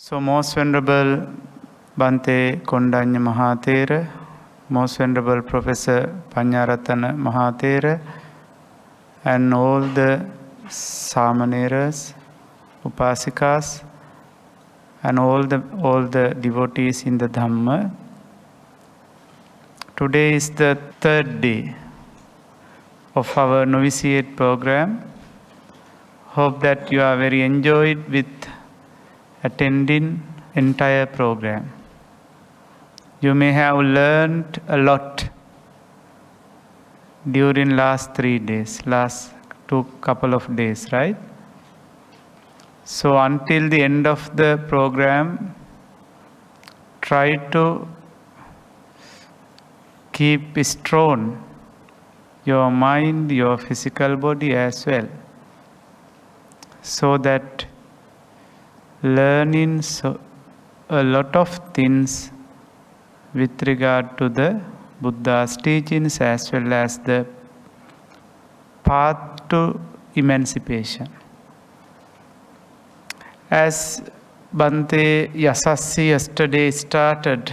So, Most Venerable Bhante Kondanya Mahathera, Most Venerable Professor Panyaratana Mahathera, and all the Samaneras, Upasikas, and all the devotees in the Dhamma. Today is the third day of our novitiate program. Hope that you are very enjoyed with attending entire program. You may have learned a lot during last 3 days, last couple of days, right? So until the end of the program, try to keep strong your mind, your physical body as well, so that learning a lot of things with regard to the Buddha's teachings as well as the path to emancipation. As Bhante Yasassi yesterday started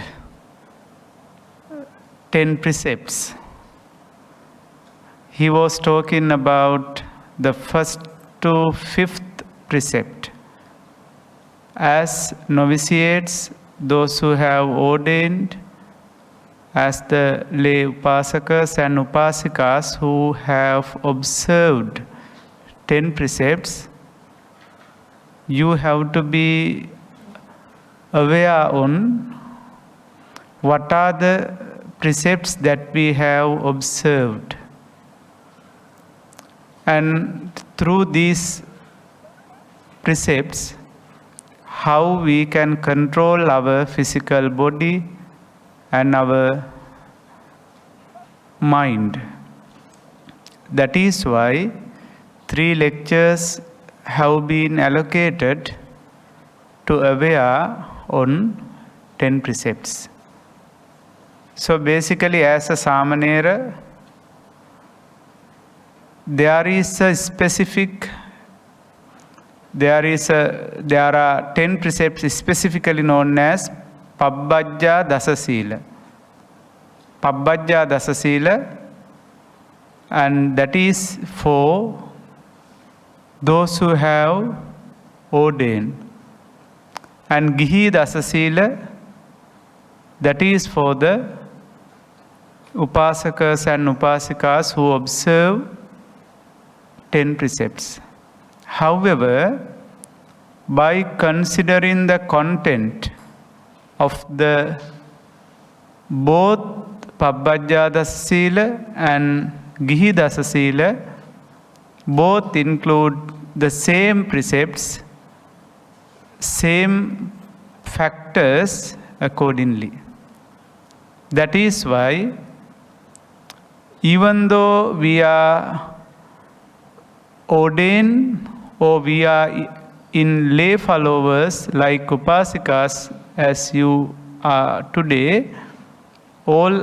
10 Precepts, he was talking about the first to fifth precept. As novitiates, those who have ordained as the lay upasakas and upasikas who have observed 10 precepts, you have to be aware on what are the precepts that we have observed. And through these precepts, how we can control our physical body and our mind. That is why 3 lectures have been allocated to aware on 10 precepts. So basically, as a Samanera, there are 10 precepts specifically known as Pabbajja Dasa Sila. Pabbajja Dasa Sila, and that is for those who have ordained. And Gihi Dasa Sila, that is for the upasakas and upasikas who observe 10 precepts. However, by considering the content of the both Pabbajja Dasa Sila and Gihi Dasa Sila, both include the same precepts, same factors accordingly. That is why, even though we are ordained or we are in lay followers like upasikas as you are today, all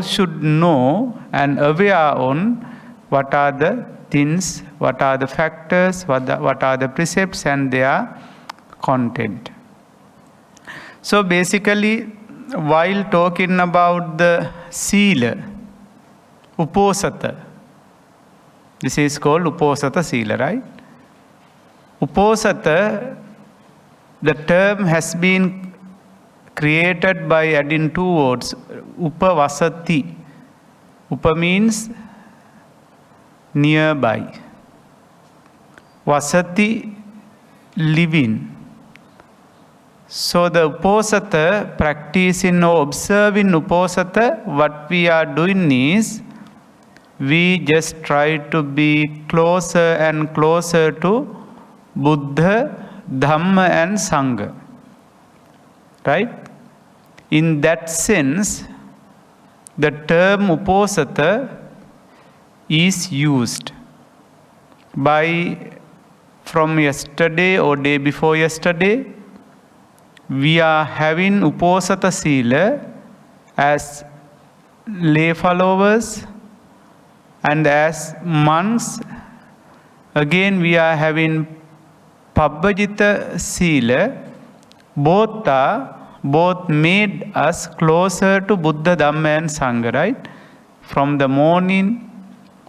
should know and aware on what are the things, what are the factors, what are the precepts and their content. So basically, while talking about the Sila, Uposatha, this is called Uposatha Sila, right? Uposatha, the term has been created by adding 2 words, Upavasati. Upa means nearby. Vasati, living. So the Uposatha, practicing or observing Uposatha, what we are doing is, we just try to be closer and closer to Buddha, Dhamma and Sangha. Right? In that sense, the term Uposatha is used from yesterday or day before yesterday. We are having Uposatha Sila as lay followers, and as monks, again we are having Pabbajita Sila, both made us closer to Buddha, Dhamma and Sangha, right? From the morning,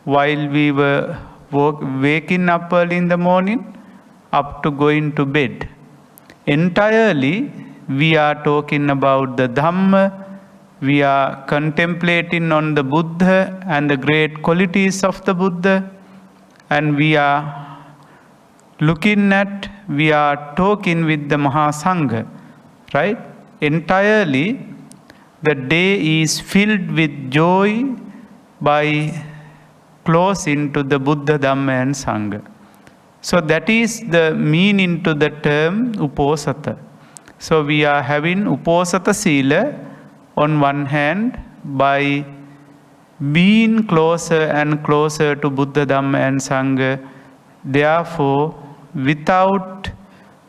while we were waking up early in the morning, up to going to bed. Entirely, we are talking about the Dhamma, we are contemplating on the Buddha and the great qualities of the Buddha, and we are talking with the Mahasangha, right? Entirely, the day is filled with joy by closing to the Buddha, Dhamma and Sangha. So that is the meaning to the term Uposatha. So we are having Uposatha Sila on one hand by being closer and closer to Buddha, Dhamma and Sangha. Therefore, without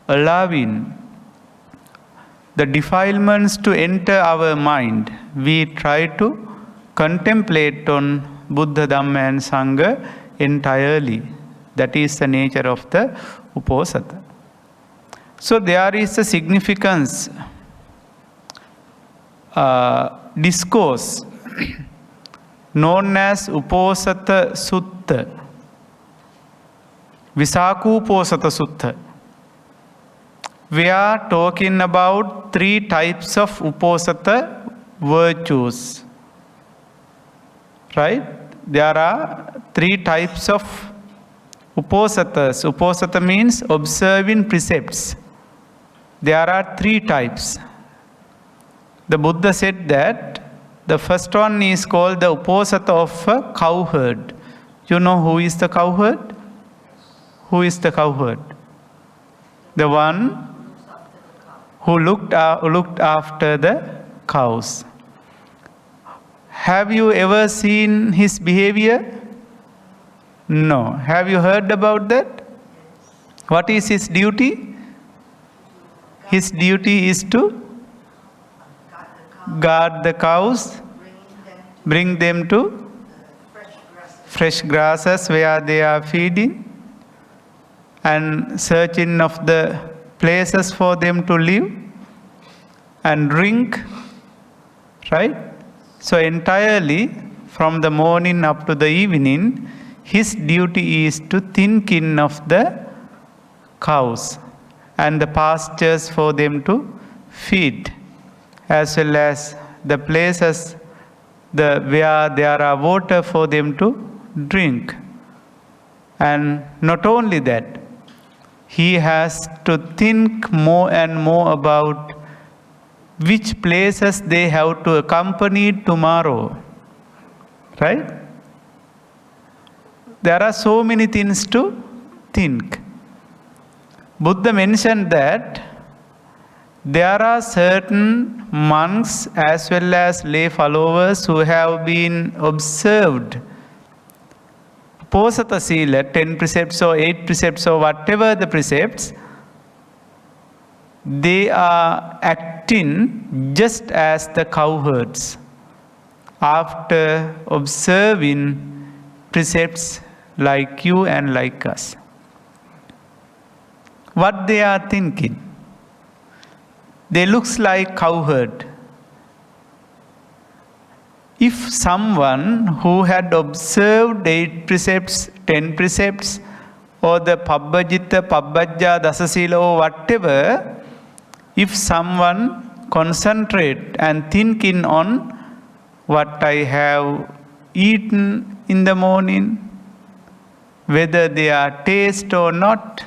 allowing the defilements to enter our mind, we try to contemplate on Buddha, Dhamma and Sangha entirely. That is the nature of the Uposatha. So there is a significance discourse known as Uposatha Sutta, Visakuposatha Sutta. We are talking about 3 types of Uposatha virtues. Right? There are 3 types of Uposathas. Uposatha means observing precepts. There are 3 types. The Buddha said that the first one is called the Uposatha of a cowherd. You know who is the cowherd? Who is the cowherd? The one who looked after the cows. Have you ever seen his behavior? No. Have you heard about that? What is his duty? His duty is to guard the cows, bring them to fresh grasses where they are feeding, and searching of the places for them to live and drink, right? So entirely from the morning up to the evening, his duty is to think in of the cows and the pastures for them to feed, as well as the places where there are water for them to drink. And not only that, he has to think more and more about which places they have to accompany tomorrow. Right? There are so many things to think. Buddha mentioned that there are certain monks as well as lay followers who have been observed Uposatha Sila, 10 precepts or 8 precepts or whatever the precepts, they are acting just as the cowherds after observing precepts like you and like us. What they are thinking? They looks like cowherd. If someone who had observed 8 precepts, 10 precepts, or the Pabbajita, Pabbajja, Dasa Sila or whatever, if someone concentrate and thinking on what I have eaten in the morning, whether they are taste or not,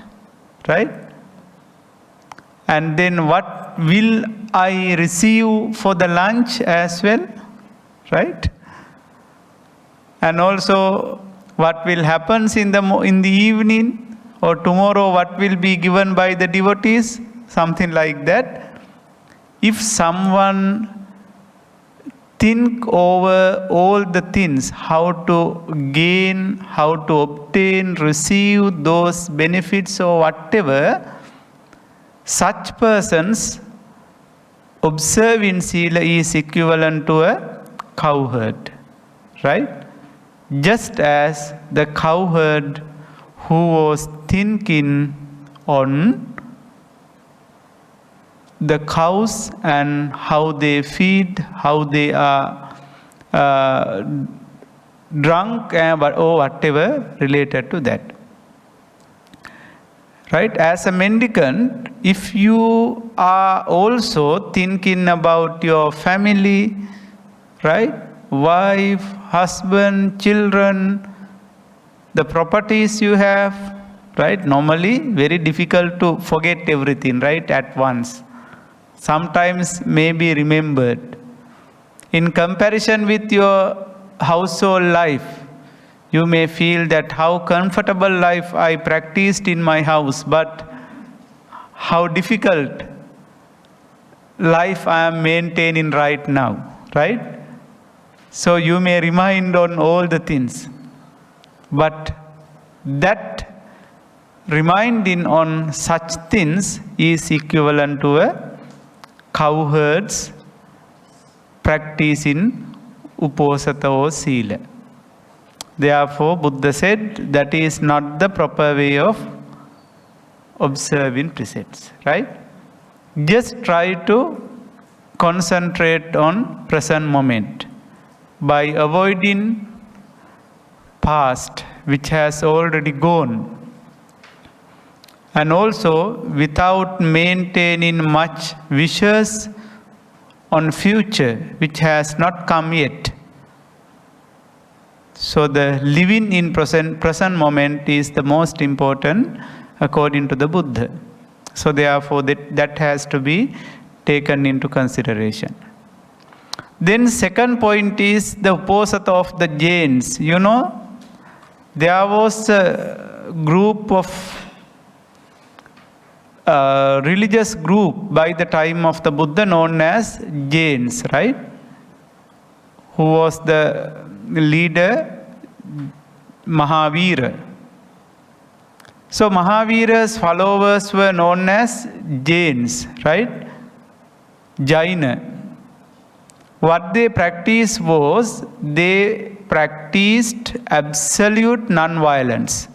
right? And then what will I receive for the lunch as well, right? And also what will happen in the evening, or tomorrow what will be given by the devotees, something like that. If someone think over all the things, how to gain, how to obtain, receive those benefits or whatever, such persons observing Sila is equivalent to a cowherd, right? Just as the cowherd who was thinking on the cows and how they feed, how they are drunk or whatever related to that. Right? As a mendicant, if you are also thinking about your family, right? Wife, husband, children, the properties you have, right? Normally, very difficult to forget everything, right? At once. Sometimes may be remembered. In comparison with your household life, you may feel that how comfortable life I practiced in my house, but how difficult life I am maintaining right now, right? So you may remind on all the things, but that reminding on such things is equivalent to a cowherd's practice in uposatha or sila. Therefore, Buddha said that is not the proper way of observing precepts, right? Just try to concentrate on present moment by avoiding past which has already gone, and also without maintaining much wishes on future which has not come yet. So the living in present moment is the most important according to the Buddha. So therefore that has to be taken into consideration. Then second point is the opposite of the Jains. You know, there was a group of religious group by the time of the Buddha known as Jains, right? Who was the leader? Mahavira. So Mahavira's followers were known as Jains, right? Jaina. What they practiced was, they practiced absolute non-violence,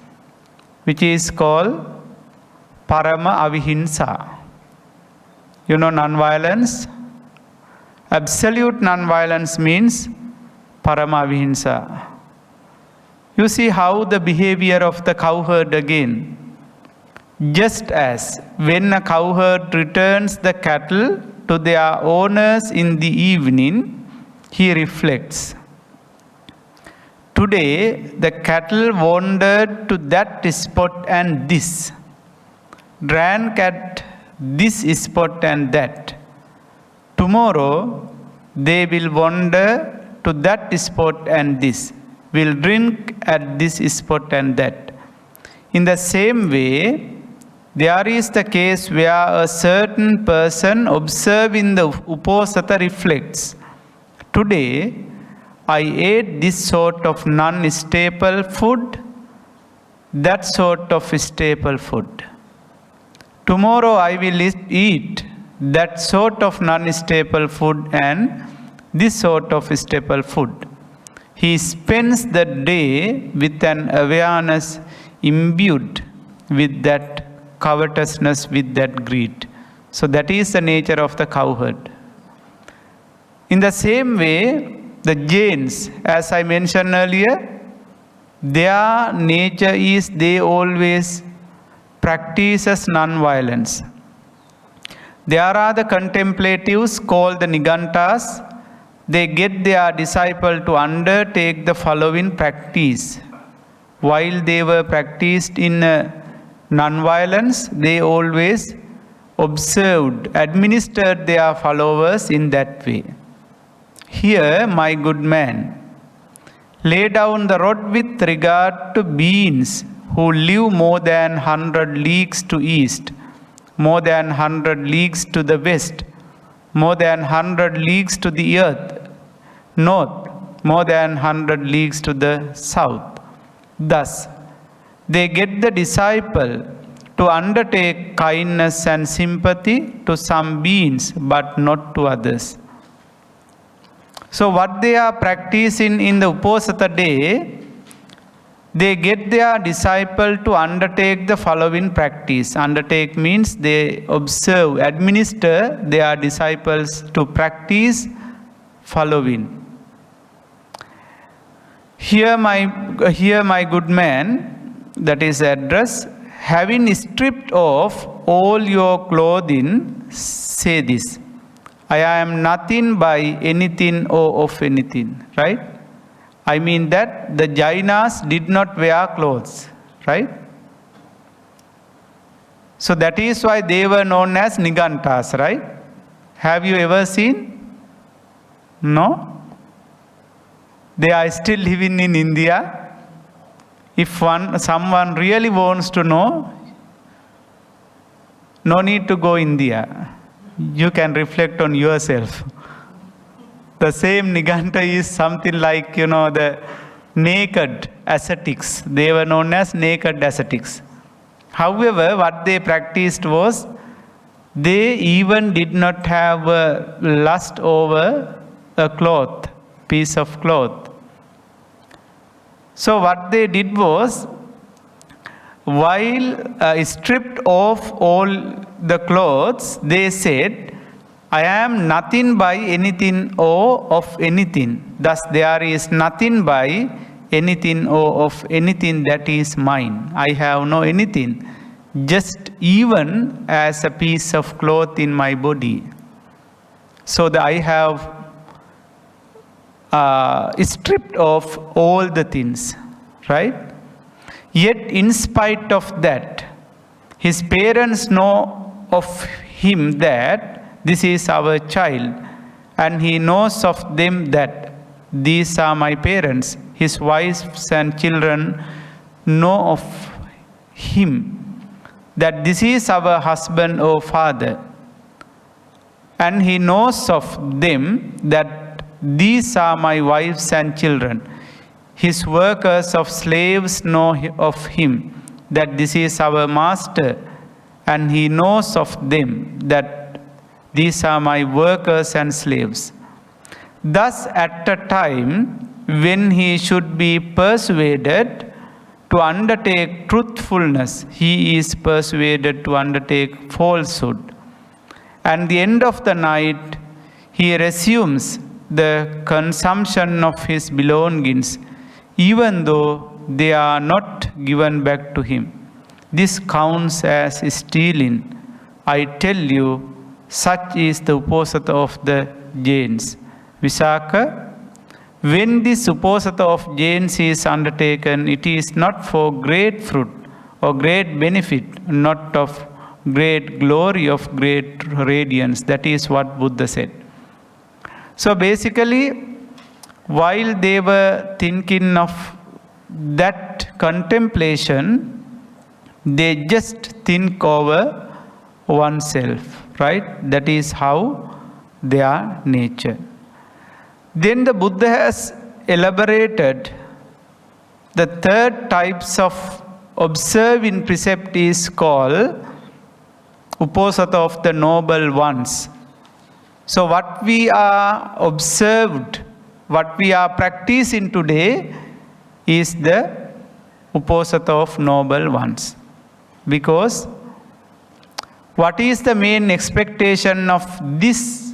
which is called Parama Avihinsa. You know non-violence? Absolute non-violence means Parama Avihinsa. You see how the behavior of the cowherd again. Just as when a cowherd returns the cattle to their owners in the evening, he reflects. Today, the cattle wandered to that spot and this, drank at this spot and that. Tomorrow, they will wander to that spot and this, will drink at this spot and that. In the same way, there is the case where a certain person observing the uposatha reflects. Today, I ate this sort of non-staple food, that sort of staple food. Tomorrow I will eat that sort of non-staple food and this sort of staple food. He spends the day with an awareness imbued with that covetousness, with that greed. So that is the nature of the cowherd. In the same way, the Jains, as I mentioned earlier, their nature is they always practices non-violence. There are the contemplatives called the Nigantas. They get their disciple to undertake the following practice. While they were practiced in non-violence, they always observed, administered their followers in that way. Here, my good man, lay down the rod with regard to beings who live more than 100 leagues to east, more than 100 leagues to the west, more than 100 leagues to the earth, north, more than 100 leagues to the south. Thus, they get the disciple to undertake kindness and sympathy to some beings, but not to others. So what they are practicing in the Uposatha day, they get their disciple to undertake the following practice. Undertake means they observe, administer their disciples to practice following. Here my good man, that is address, having stripped off all your clothing, say this: I am nothing by anything or of anything, right? I mean that the Jainas did not wear clothes, right? So that is why they were known as Nigantas, right? Have you ever seen? No? They are still living in India. If someone really wants to know, no need to go India. You can reflect on yourself. The same Niganta is something like, the naked ascetics. They were known as naked ascetics. However, what they practiced was, they even did not have lust over a cloth, piece of cloth. So what they did was, while stripped off all the clothes, they said, I am nothing by anything or of anything. Thus there is nothing by anything or of anything that is mine. I have no anything, just even as a piece of cloth in my body. So that I have stripped off all the things, right? Yet in spite of that, his parents know of him that this is our child, and he knows of them that these are my parents. His wives and children know of him that this is our husband or father, and he knows of them that these are my wives and children. His workers of slaves know of him that this is our master, and he knows of them that these are my workers and slaves. Thus, at a time when he should be persuaded to undertake truthfulness, he is persuaded to undertake falsehood. And the end of the night, he resumes the consumption of his belongings, even though they are not given back to him. This counts as stealing. I tell you, such is the Uposatha of the Jains. Visakha, when this Uposatha of Jains is undertaken, it is not for great fruit or great benefit, not of great glory, of great radiance. That is what Buddha said. So basically, while they were thinking of that contemplation, they just think over oneself. Right? That is how they are nature. Then the Buddha has elaborated the third types of observing precept is called Uposatha of the noble ones. So what we are observed, what we are practicing today is the Uposatha of noble ones. Because what is the main expectation of this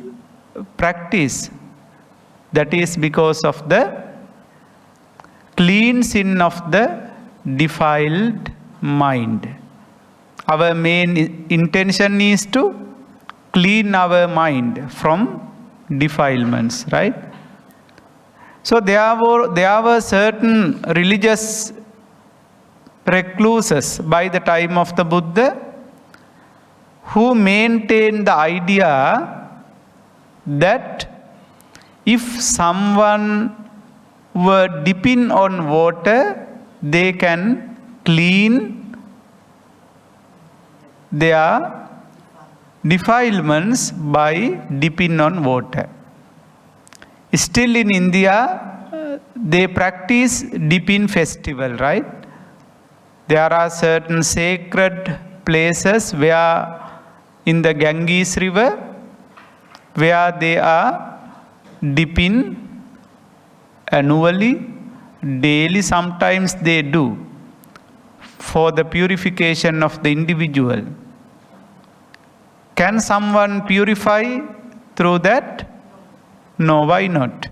practice? That is because of the cleansing of the defiled mind. Our main intention is to clean our mind from defilements, right? So there were certain religious recluses by the time of the Buddha who maintained the idea that if someone were dipping on water, they can clean their defilements by dipping on water. Still in India, they practice dipping festival, right? There are certain sacred places where in the Ganges river, where they are dipping annually daily sometimes they do for the purification of the individual. Can someone purify through that? No, why not?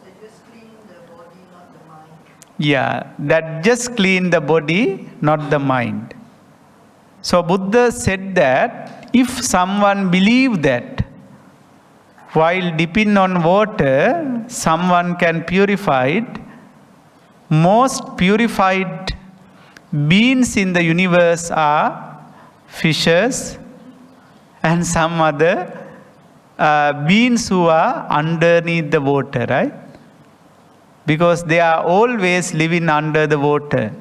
They just clean the body, not the mind. Yeah, that just clean the body, not the mind. So Buddha said that if someone believe that while dipping on water, someone can purify it, most purified beings in the universe are fishes and some other beings who are underneath the water, right? Because they are always living under the water.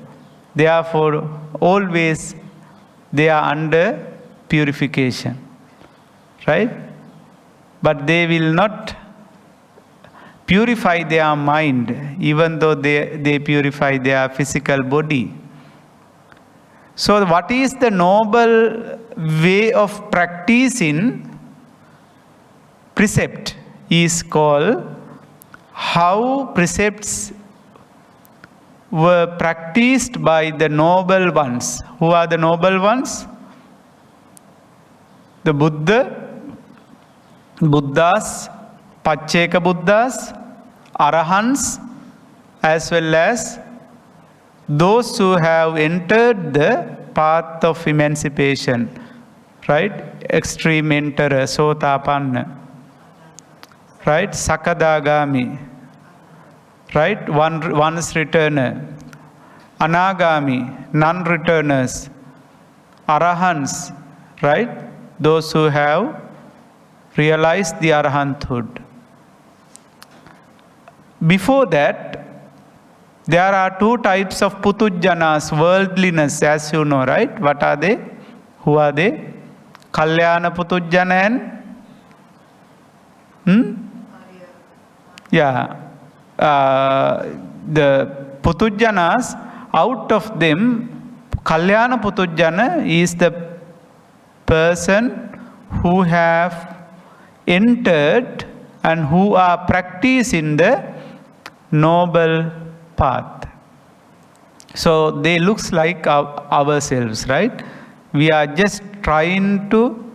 Therefore, always they are under purification, right? But they will not purify their mind, even though they purify their physical body. So what is the noble way of practicing precept is called how precepts were practiced by the noble ones. Who are the noble ones? The Buddhas, Pacceka Buddhas, Arahants, as well as those who have entered the path of emancipation, right? Extreme enterer, Sotapanna, right? Sakadagami, right? Once returner, Anagami, non-returners, Arahants, right? Those who have realized the Arahanthood. Before that, there are two types of Putujjanas, worldliness, as you know, right? What are they? Who are they? Kalyana Putujjana and yeah, the Putujjanas, out of them, Kalyana Putujjana is the person who have entered and who are practicing the noble path. So they looks like ourselves, right? We are just trying to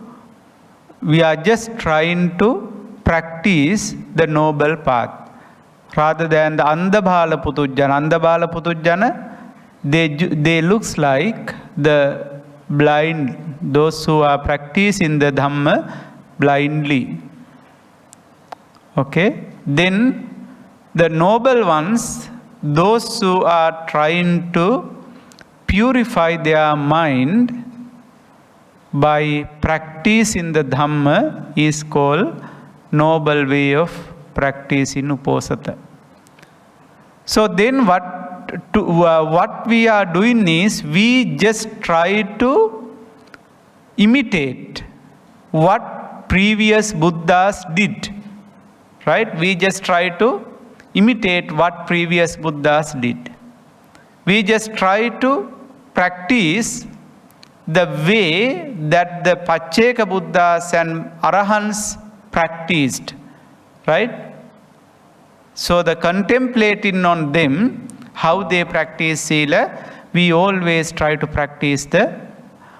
practice the noble path rather than the Andabhala Putujjana. Andabhala Putujjana, they looks like the blind, those who are practicing the Dhamma blindly. Okay? Then the noble ones, those who are trying to purify their mind by practicing the Dhamma is called noble way of practicing Uposatha. So then what we are doing is we just try to imitate what previous Buddhas did, right? We just try to imitate what previous Buddhas did. We just try to practice the way that the Pacceka Buddhas and Arahants practiced, right? So the contemplating on them, how they practice Sila, we always try to practice the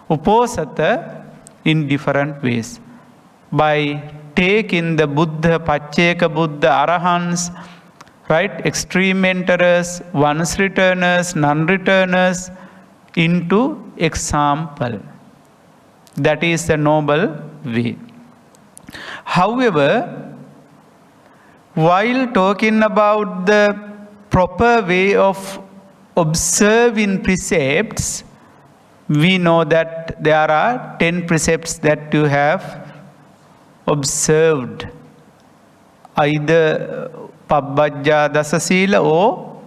Uposatha in different ways. By taking the Buddha, Pacceka Buddha, Arahants, right, extreme enterers, once returners, non-returners, into example. That is the noble way. However, while talking about the proper way of observing precepts, we know that there are 10 precepts that you have observed, either Pabbajja Dasa Sila or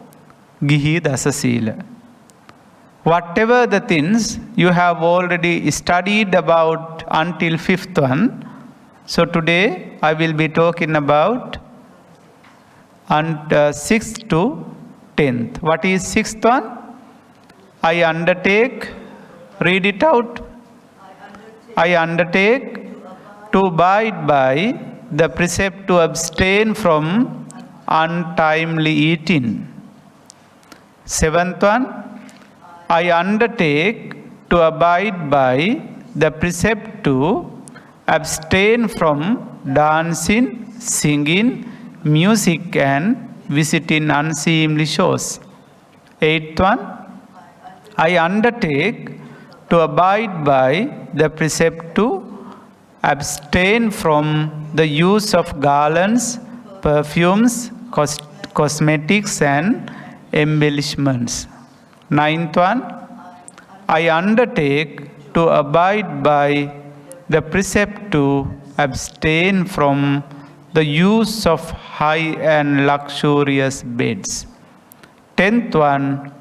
Gihi Dasa Sila. Whatever the things you have already studied about until 5th one, so today I will be talking about 6th to 10th. What is 6th one? I undertake, read it out. I undertake to abide by the precept to abstain from untimely eating. 7th one, I undertake to abide by the precept to abstain from dancing, singing, music and visiting unseemly shows. 8th one, I undertake to abide by the precept to abstain from the use of garlands, perfumes, cosmetics and embellishments. 9th one, I undertake to abide by the precept to abstain from the use of high and luxurious beds. 10th one,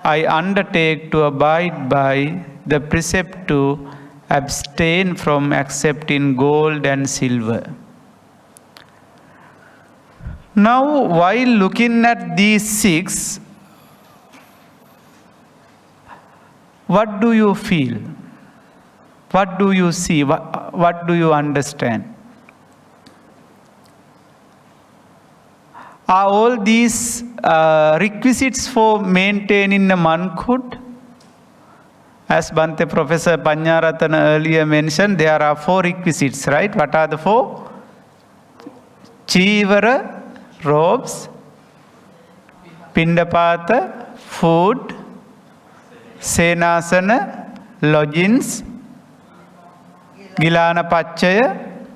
I undertake to abide by the precept to abstain from accepting gold and silver. Now, while looking at these 6, what do you feel? What do you see? What do you understand? Are all these requisites for maintaining a monkhood? As Bhante Professor Panahaduwe earlier mentioned, there are 4 requisites, right? What are the 4? Chivara, robes, pindapata, food, senasana, lodgings, gilana pachaya,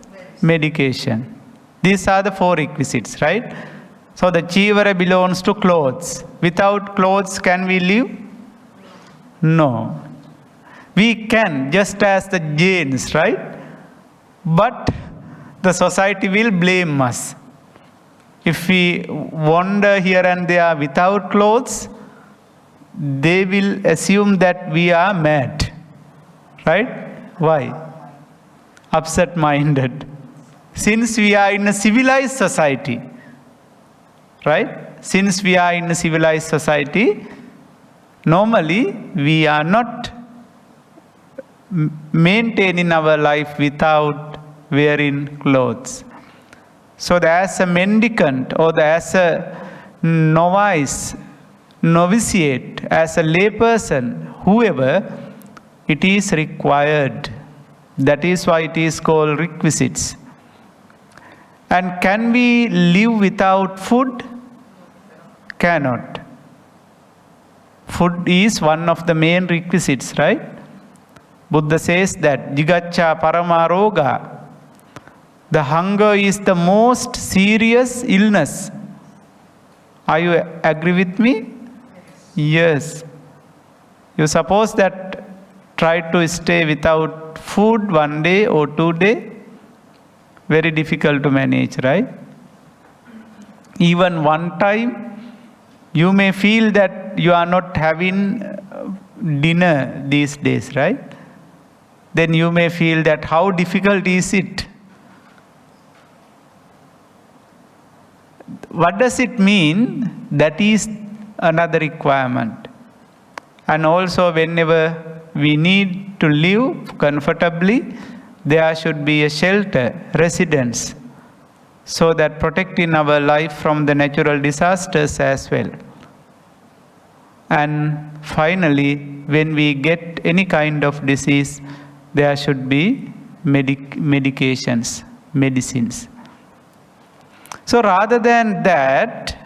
medication. These are the 4 requisites, right? So the chivara belongs to clothes. Without clothes, can we live? No. We can, just as the Jains, right? But the society will blame us. If we wander here and there without clothes, they will assume that we are mad. Right? Why? Upset-minded. Since we are in a civilized society, right? Since we are in a civilized society, normally we are not maintaining our life without wearing clothes. So as a mendicant or as a novice, novitiate, as a layperson, whoever, it is required. That is why it is called requisites. And can we live without food? Cannot. Food is one of the main requisites, right? Buddha says that jigaccha paramaroga, the hunger is the most serious illness. Are you agree with me? Yes. You suppose that try to stay without food 1 day or 2 days, very difficult to manage, right? Even one time, you may feel that you are not having dinner these days, right? Then you may feel that how difficult is it? What does it mean? That is another requirement. And also whenever we need to live comfortably, there should be a shelter, residence, so that protecting our life from the natural disasters as well. And finally, when we get any kind of disease, there should be medications, medicines. So rather than that,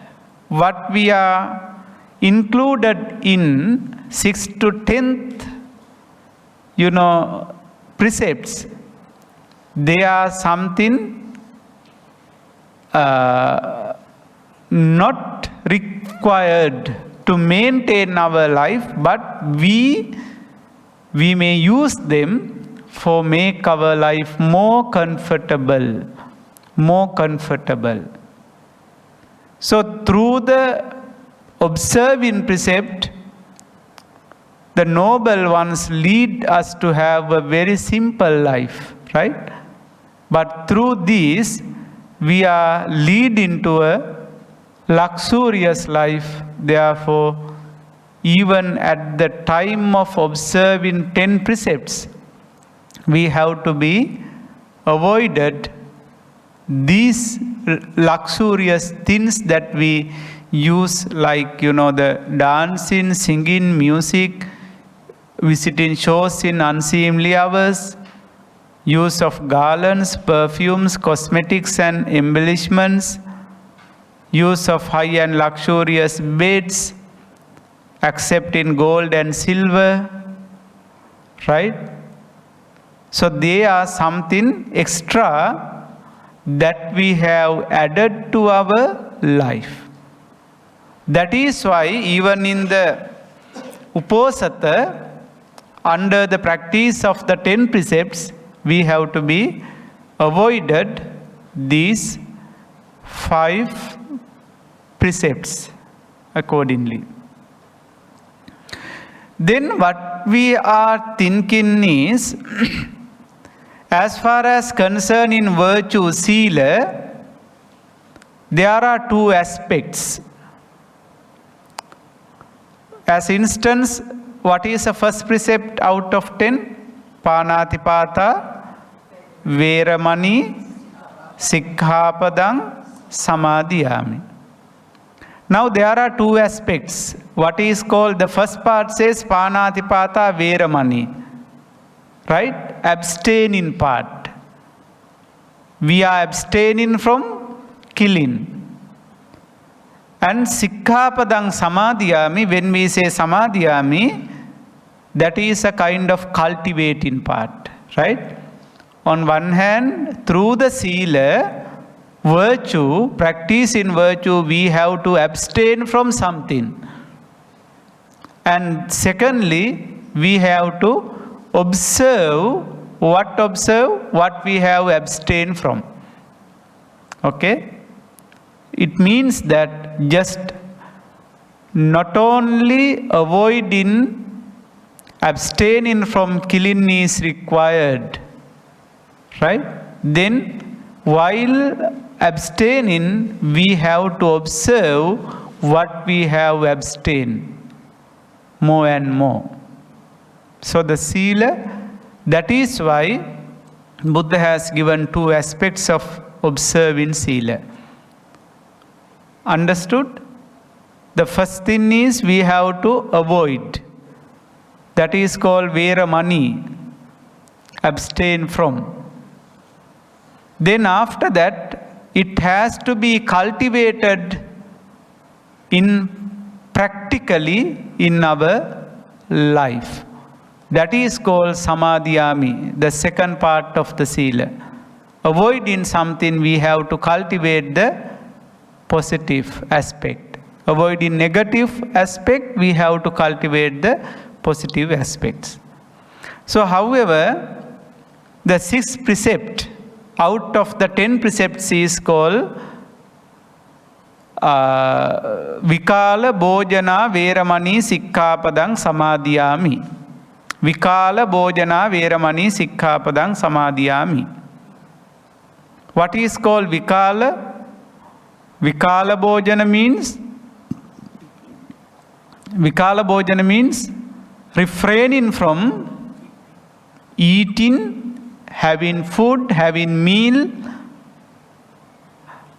what we are included in 6th to 10th, precepts, they are something not required to maintain our life, but we may use them for make our life more comfortable. So through the observing precept, the noble ones lead us to have a very simple life, right? But through these, we are leading to a luxurious life. Therefore, even at the time of observing 10 precepts, we have to be avoided these luxurious things that we use, like, the dancing, singing, music, visiting shows in unseemly hours, use of garlands, perfumes, cosmetics and embellishments, use of high and luxurious beds, except in gold and silver, right? So they are something extra that we have added to our life. That is why even in the Uposatha, under the practice of the 10 precepts, we have to be avoided these 5 precepts accordingly. Then what we are thinking is, as far as concern in virtue, Sila, there are 2 aspects. As instance, what is the first precept out of 10? Panatipata, veramani, sikkhapadam, samadiyami. Now there are 2 aspects. What is called, the first part says Panatipata veramani, right? Abstaining part. We are abstaining from killing. And sikkhapadam samadiyami, when we say samadiyami, that is a kind of cultivating part, right? On one hand, through the Sila, virtue, practice in virtue, we have to abstain from something. And secondly, we have to observe what we have abstained from. Okay? It means that just not only abstaining from killing is required, right? Then while abstaining, we have to observe what we have abstained more and more. So the Sila, that is why Buddha has given 2 aspects of observing Sila. Understood? The first thing is we have to avoid. That is called veramani, abstain from. Then after that, it has to be cultivated practically in our life. That is called samadiyami, the second part of the Sila. Avoiding something, we have to cultivate the positive aspect. Avoiding negative aspect, we have to cultivate the positive aspects. So however, the 6th precept out of the 10 precepts is called Vikalabhojana veramani sikkhapadam samadiyami. Vikalabhojana veramani sikkhapadam samadiyami. What is called Vikala? Vikalabhojana means refraining from eating, having food, having meal,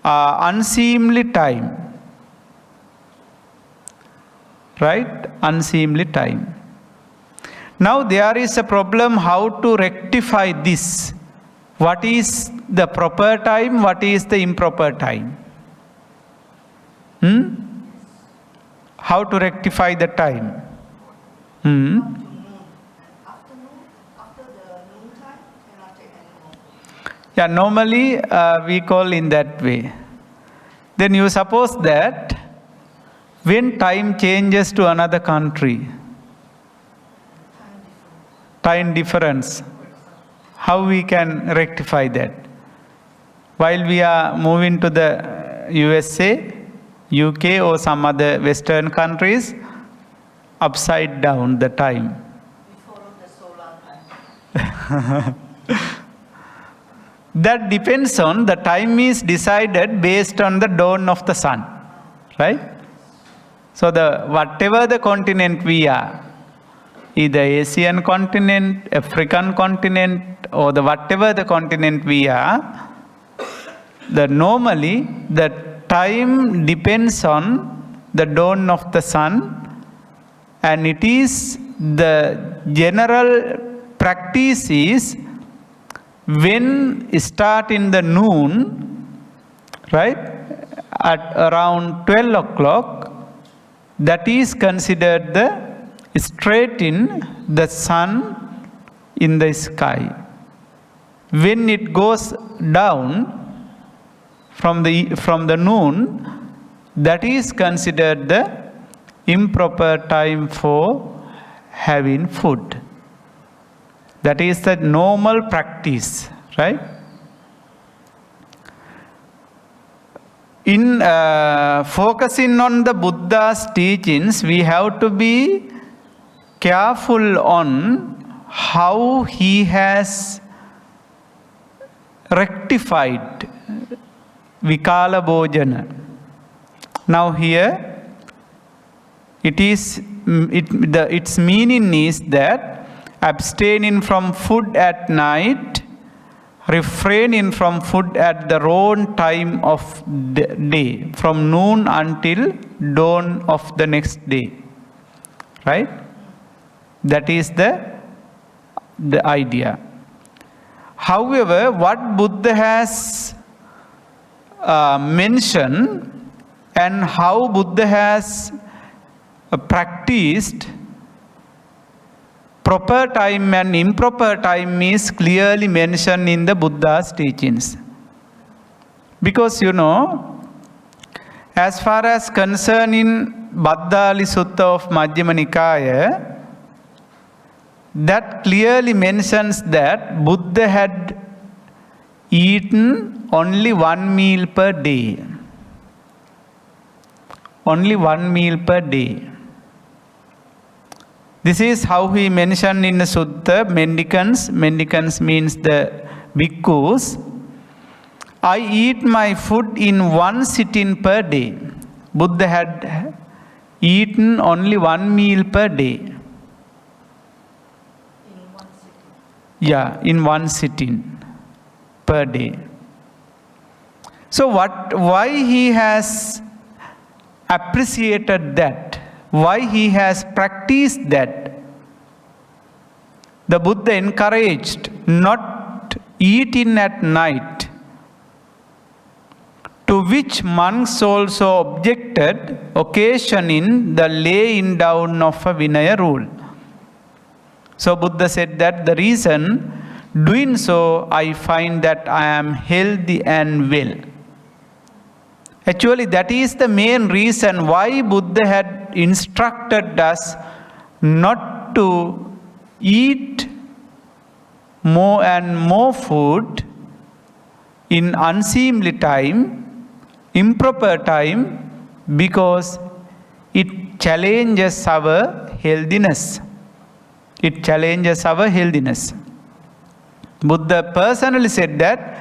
unseemly time. Right? Unseemly time. Now there is a problem how to rectify this. What is the proper time? What is the improper time? How to rectify the time? Afternoon, after the noon time, cannot take anymore. Yeah, normally we call in that way. Then you suppose that when time changes to another country, time difference, how we can rectify that? While we are moving to the USA, UK or some other Western countries, upside down the time. We follow the solar time. That depends on, the time is decided based on the dawn of the sun, right? So whatever the continent we are, either Asian continent, African continent, or whatever the continent we are, Normally the time depends on the dawn of the sun, and it is the general practice is when start in the noon, right, at around 12 o'clock, that is considered the straight in the sun in the sky. When it goes down from the noon, that is considered the improper time for having food. That is the normal practice, right? In focusing on the Buddha's teachings, we have to be careful on how he has rectified Vikalabhojana. Now here, its meaning is that abstaining from food at night, refraining from food at the wrong time of the day, from noon until dawn of the next day, right? That is the idea. However, what Buddha has mentioned and how Buddha has practiced proper time and improper time is clearly mentioned in the Buddha's teachings. Because as far as concerning Bhaddali Sutta of Majjhima Nikaya, that clearly mentions that Buddha had eaten only one meal per day. Only one meal per day. This is how he mentioned in the Sutta. Mendicants means the bhikkhus. I eat my food in one sitting per day. Buddha had eaten only one meal per day. In one sitting. Yeah, in one sitting per day. So why he has appreciated that? Why he has practiced that? The Buddha encouraged not eating at night, to which monks also objected, occasioning the laying down of a Vinaya rule. So Buddha said that the reason doing so, I find that I am healthy and well. Actually, that is the main reason why Buddha had instructed us not to eat more and more food in unseemly time, improper time, because it challenges our healthiness. It challenges our healthiness. Buddha personally said that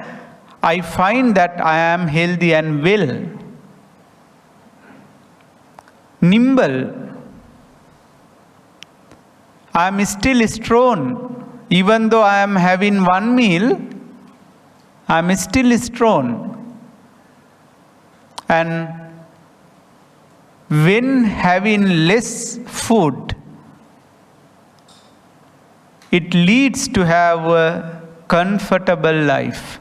I find that I am healthy and well, nimble. I am still strong. Even though I am having one meal, I am still strong. And when having less food, it leads to have a comfortable life.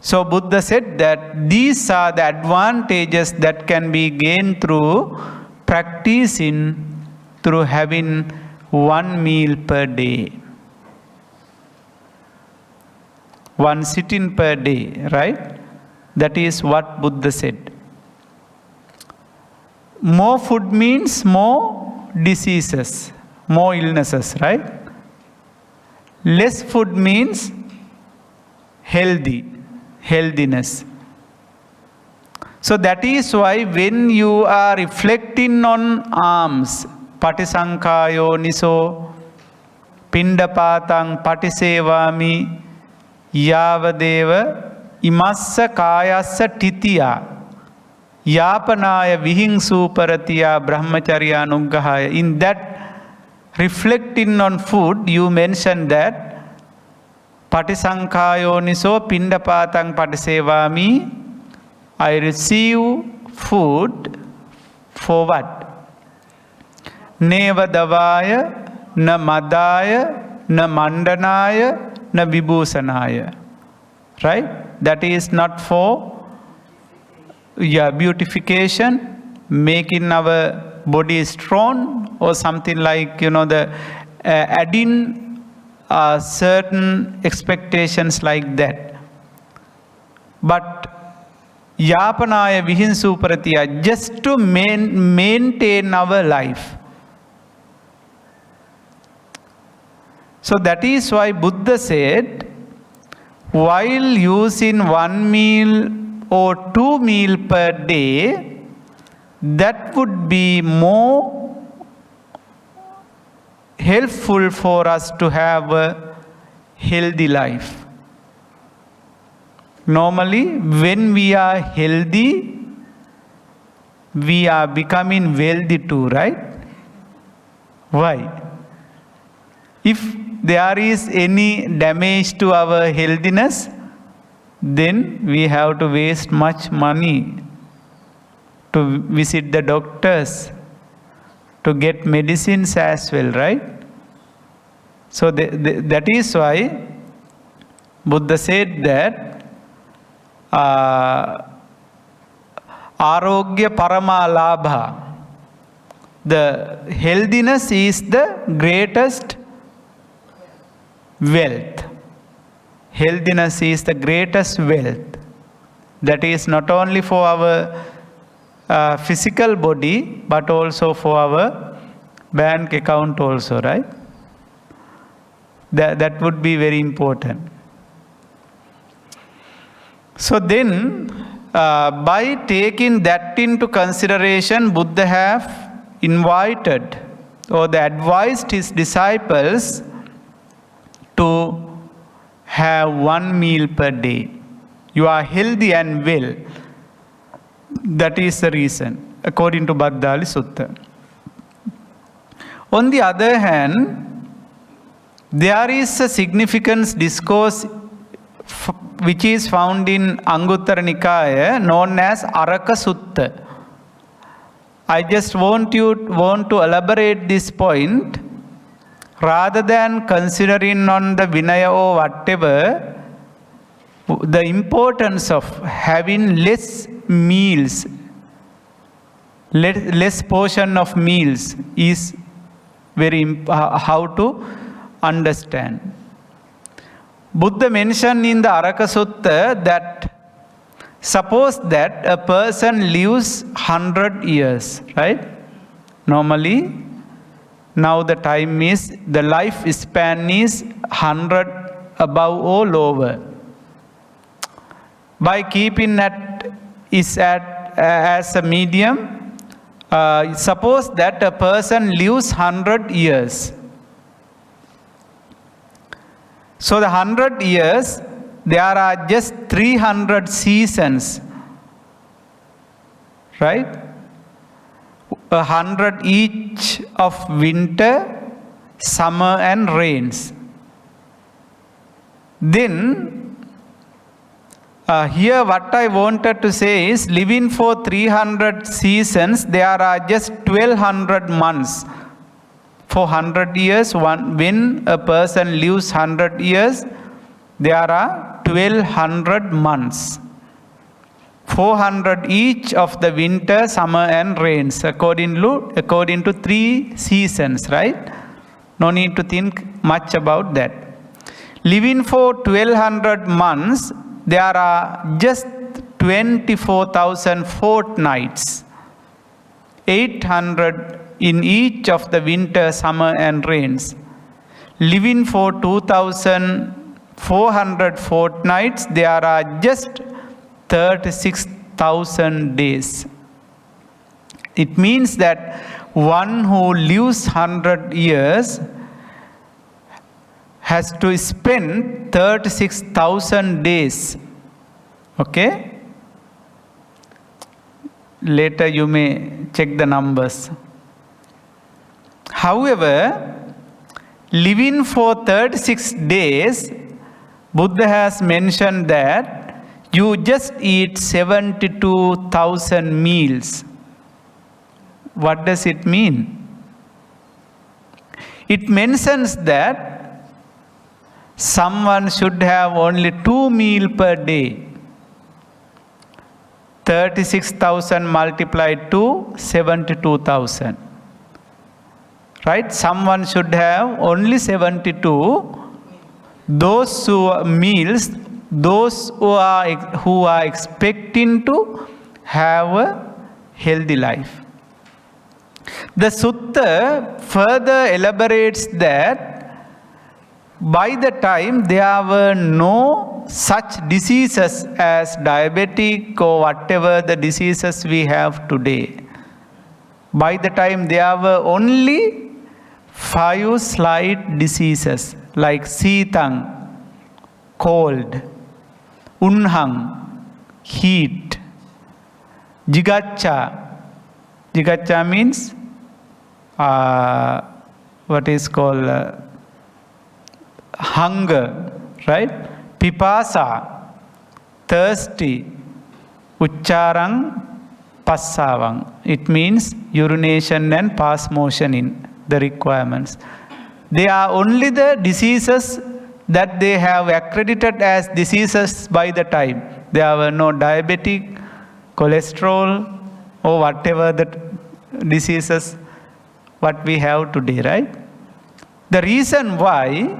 So Buddha said that these are the advantages that can be gained through practicing, through having one meal per day. One sitting per day, right? That is what Buddha said. More food means more diseases, more illnesses, right? Less food means healthiness. So that is why when you are reflecting on alms, patisankhayo niso, pindapatang patisevami, yavadeva imassa kayassa titiya, yapanaya vihingsu paratiya brahmacharya anuggahaya. In that reflecting on food, you mentioned that Patisankayoniso pindapatang patisevami. I receive food for what? Neva davaya, na madaya, na mandanaya, na vibhusanaya. Right? That is not for beautification, making our body strong or something like, the adding certain expectations like that. But yapanaya vihinsuparatiya, just to maintain our life. So that is why Buddha said, while using 1 meal or 2 meals per day, that would be more helpful for us to have a healthy life. Normally, when we are healthy, we are becoming wealthy too, right? Why? If there is any damage to our healthiness, then we have to waste much money to visit the doctors, to get medicines as well, right? So that is why Buddha said that arogya parama labha, the healthiness is the greatest wealth. Healthiness is the greatest wealth. That is not only for our physical body, but also for our bank account also, right? That would be very important. So then, by taking that into consideration, Buddha have invited or advised his disciples to have 1 meal per day. You are healthy and well. That is the reason, according to Bhaddali Sutta. On the other hand, there is a significant discourse which is found in Anguttara Nikaya known as Araka Sutta. I just want to elaborate this point. Rather than considering on the Vinaya or whatever, the importance of having less meals, less portion of meals is very how to understand. Buddha mentioned in the Araka Sutta that suppose that a person lives 100 years, right? Normally, now the time is, the life span is 100 above or lower. By keeping that is as a medium, suppose that a person lives 100 years. So the 100 years, there are just 300 seasons, right? 100 each of winter, summer and rains. Then here what I wanted to say is, living for 300 seasons, there are just 1200 months. For 100 years, when a person lives 100 years, there are 1200 months. 400 each of the winter, summer and rains, according to 3 seasons, right? No need to think much about that. Living for 1200 months, there are just 24,000 fortnights, 800 in each of the winter, summer and rains. Living for 2,400 fortnights, there are just 36,000 days. It means that one who lives 100 years has to spend 36,000 days. Okay? Later you may check the numbers. However, living for 36 days, Buddha has mentioned that you just eat 72,000 meals. What does it mean? It mentions that someone should have only 2 meals per day. 36,000 multiplied to 72,000. Right? Someone should have only 72. Those who meals, those who are expecting to have a healthy life. The sutta further elaborates that by the time there were no such diseases as diabetic or whatever the diseases we have today. By the time there were only 5 slight diseases like sitang, cold, unhang, heat, jigacha. Jigacha means what is called hunger, right? Pipasa, thirsty, ucharang, passavang. It means urination and pass motion in the requirements. They are only the diseases that they have accredited as diseases by the time. There were no diabetic, cholesterol, or whatever the diseases what we have today, right? The reason why,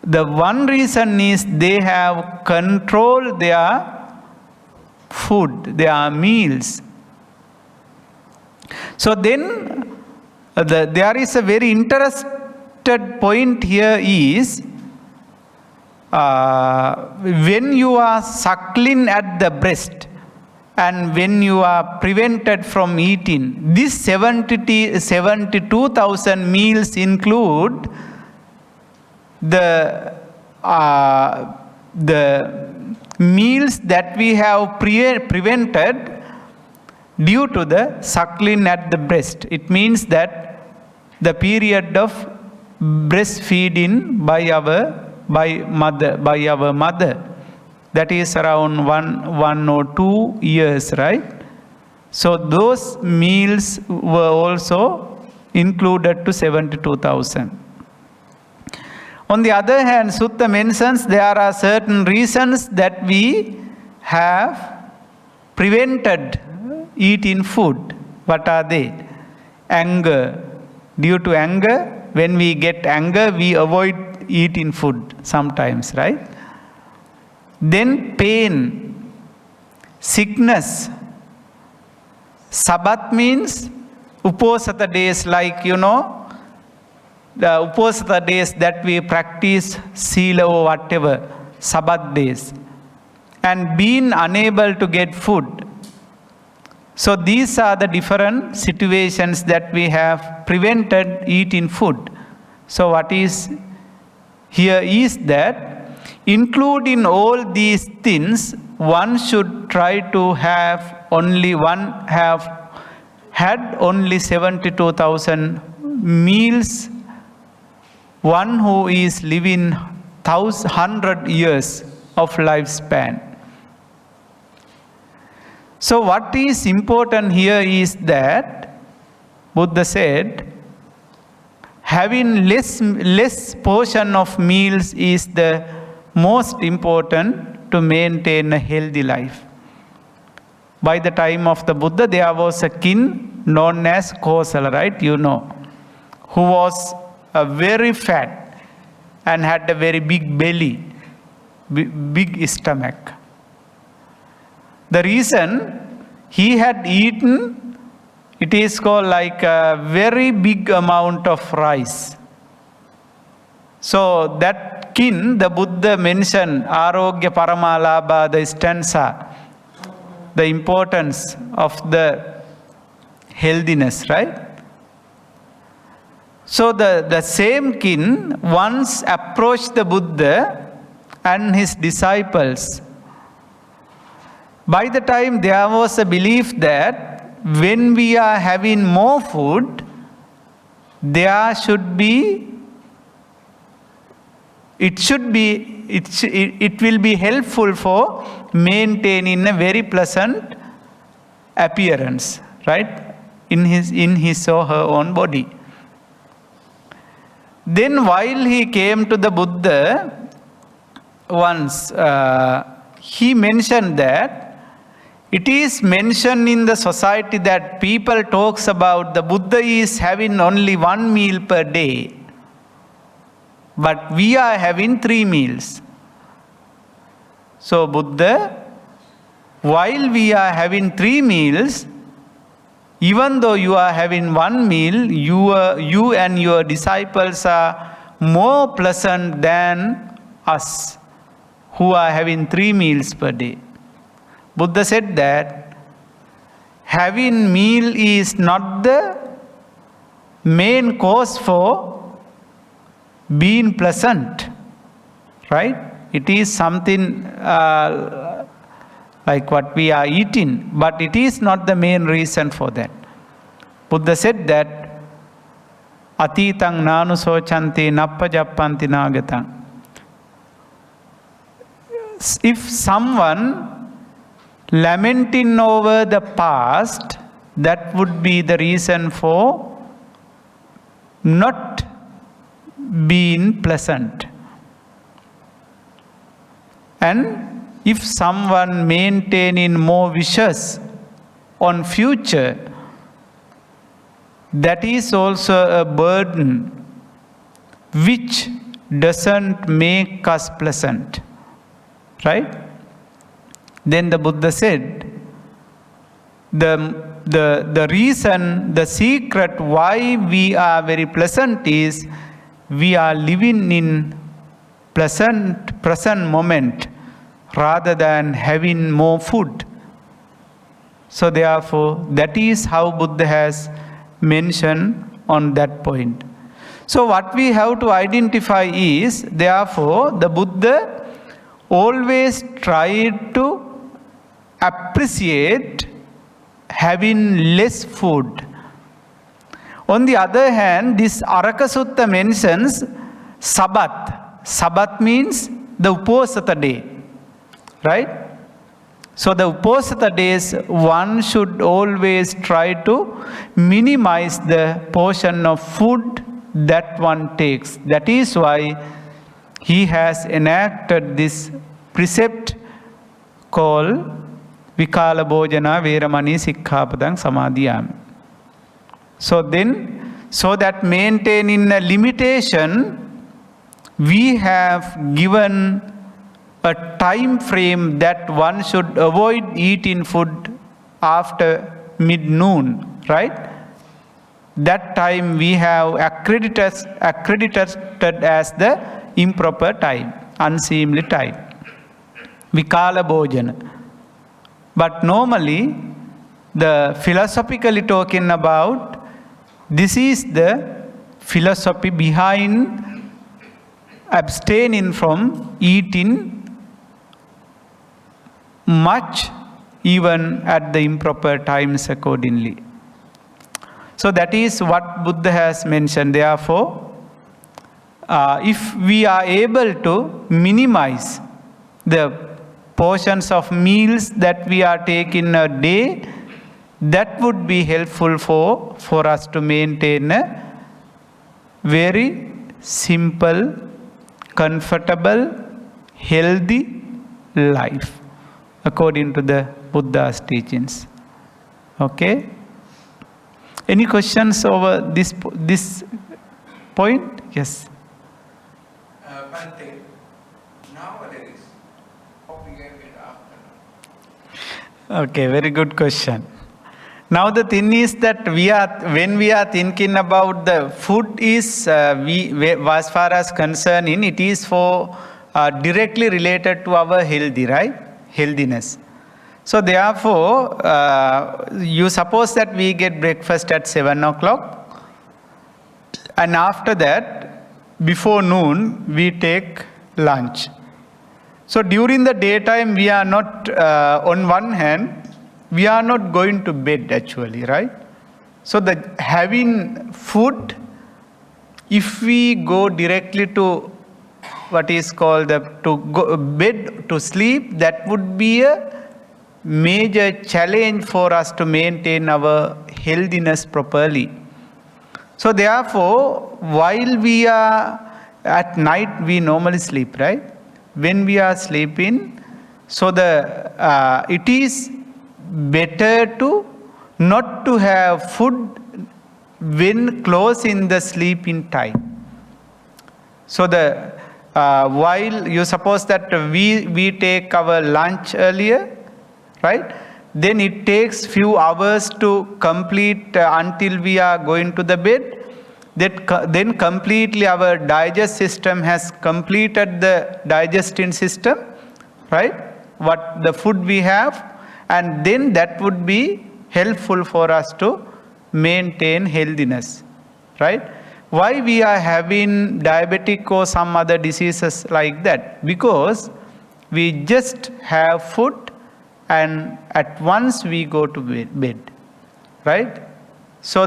the one reason is they have controlled their food, their meals. So then, there is a very interested point here is, when you are suckling at the breast, and when you are prevented from eating, this 72,000 meals include the meals that we have prevented due to the suckling at the breast. It means that the period of breastfeeding by our mother. That is around 1 or 2 years, right? So those meals were also included to 72,000. On the other hand, Sutta mentions there are certain reasons that we have prevented eating food. What are they? Anger. Due to anger, when we get anger, we avoid eating food sometimes, right? Then pain, sickness. Sabbath means Uposatha days, like the Uposatha days that we practice Sila or whatever, Sabbath days. And being unable to get food. So these are the different situations that we have prevented eating food. So what is here is that including all these things, one should try to had only 72,000 meals. One who is living 100 years of lifespan. So what is important here is that Buddha said, having less portion of meals is the most important to maintain a healthy life. By the time of the Buddha, there was a king known as Kosala, right? You know, who was very fat and had a very big belly, big stomach. The reason he had eaten, it is called like a very big amount of rice. So that king, the Buddha mentioned Arogya Paramalabha, the stanza, the importance of the healthiness, right? So the same king once approached the Buddha and his disciples. By the time there was a belief that when we are having more food, there should be it will be helpful for maintaining a very pleasant appearance, right, in his or her own body. Then while he came to the Buddha once, he mentioned that it is mentioned in the society that people talks about the Buddha is having only 1 meal per day, but we are having 3 meals. So Buddha, while we are having 3 meals, even though you are having 1 meal, you and your disciples are more pleasant than us who are having 3 meals per day. Buddha said that having meal is not the main cause for being pleasant, right? It is something like what we are eating, but it is not the main reason for that. Buddha said that atitang nanu sochanti nappajappanti nagatang. If someone lamenting over the past, that would be the reason for not being pleasant. And if someone maintaining more wishes on future, that is also a burden which doesn't make us pleasant, right? Then the Buddha said, the reason, the secret why we are very pleasant is we are living in present moment rather than having more food. So therefore, that is how Buddha has mentioned on that point. So what we have to identify is, therefore, the Buddha always tried to appreciate having less food. On the other hand, this Araka Sutta mentions Sabbath. Sabbath means the Uposatha day, right? So the Uposatha days, one should always try to minimize the portion of food that one takes. That is why he has enacted this precept called Vikalabhojana, veramani, sikkhapadam, samadiyami. So that maintaining a limitation, we have given a time frame that one should avoid eating food after mid-noon, right? That time we have accredited as the improper time, unseemly time. Vikalabhojana. But normally, the philosophically talking about, this is the philosophy behind abstaining from eating much, even at the improper times accordingly. So that is what Buddha has mentioned. Therefore, if we are able to minimize the portions of meals that we are taking a day, that would be helpful for us to maintain a very simple, comfortable, healthy life according to the Buddha's teachings. Okay? Any questions over this point? Yes. Bhante, nowadays, what we get after? Okay, very good question. Now the thing is that when we are thinking about the food is, as far as concerning, it is for directly related to our healthiness. So therefore, you suppose that we get breakfast at 7 o'clock, and after that, before noon, we take lunch. So during the daytime, we are not, on one hand, we are not going to bed actually, right? So having food, if we go directly to what is called to go bed to sleep, that would be a major challenge for us to maintain our healthiness properly. So therefore, while we are at night, we normally sleep, right? When we are sleeping, so it is better to not to have food when close in the sleeping time. So while you suppose that we take our lunch earlier, right? Then it takes few hours to complete until we are going to the bed. Then completely our digest system has completed the digesting system, right? What the food we have, and then that would be helpful for us to maintain healthiness, right? Why we are having diabetic or some other diseases like that? Because we just have food and at once we go to bed, right? So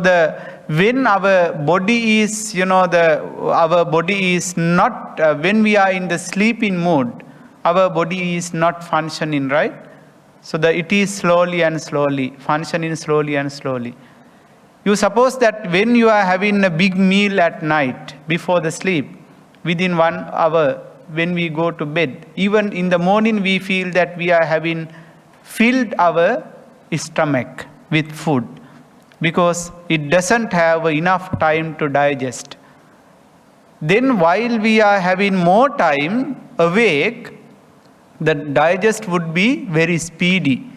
when our body is, our body is not, when we are in the sleeping mood, our body is not functioning, right? So it is slowly and slowly, functioning slowly and slowly. You suppose that when you are having a big meal at night before the sleep, within 1 hour, when we go to bed, even in the morning we feel that we are having filled our stomach with food, because it doesn't have enough time to digest. Then while we are having more time awake, the digest would be very speedy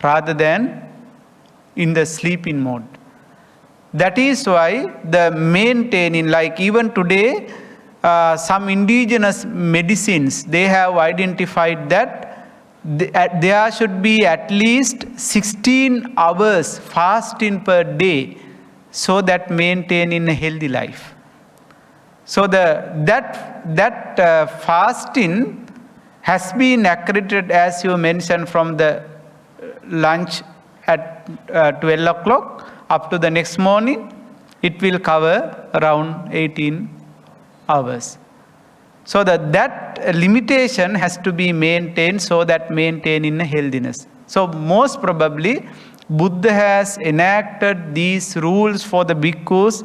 rather than in the sleeping mode. That is why the maintaining, like even today, some indigenous medicines, they have identified that there should be at least 16 hours fasting per day, so that maintaining a healthy life. So that fasting has been accredited, as you mentioned, from the lunch at 12 o'clock up to the next morning. It will cover around 18 hours. So that limitation has to be maintained, so that maintaining healthiness. So most probably Buddha has enacted these rules for the bhikkhus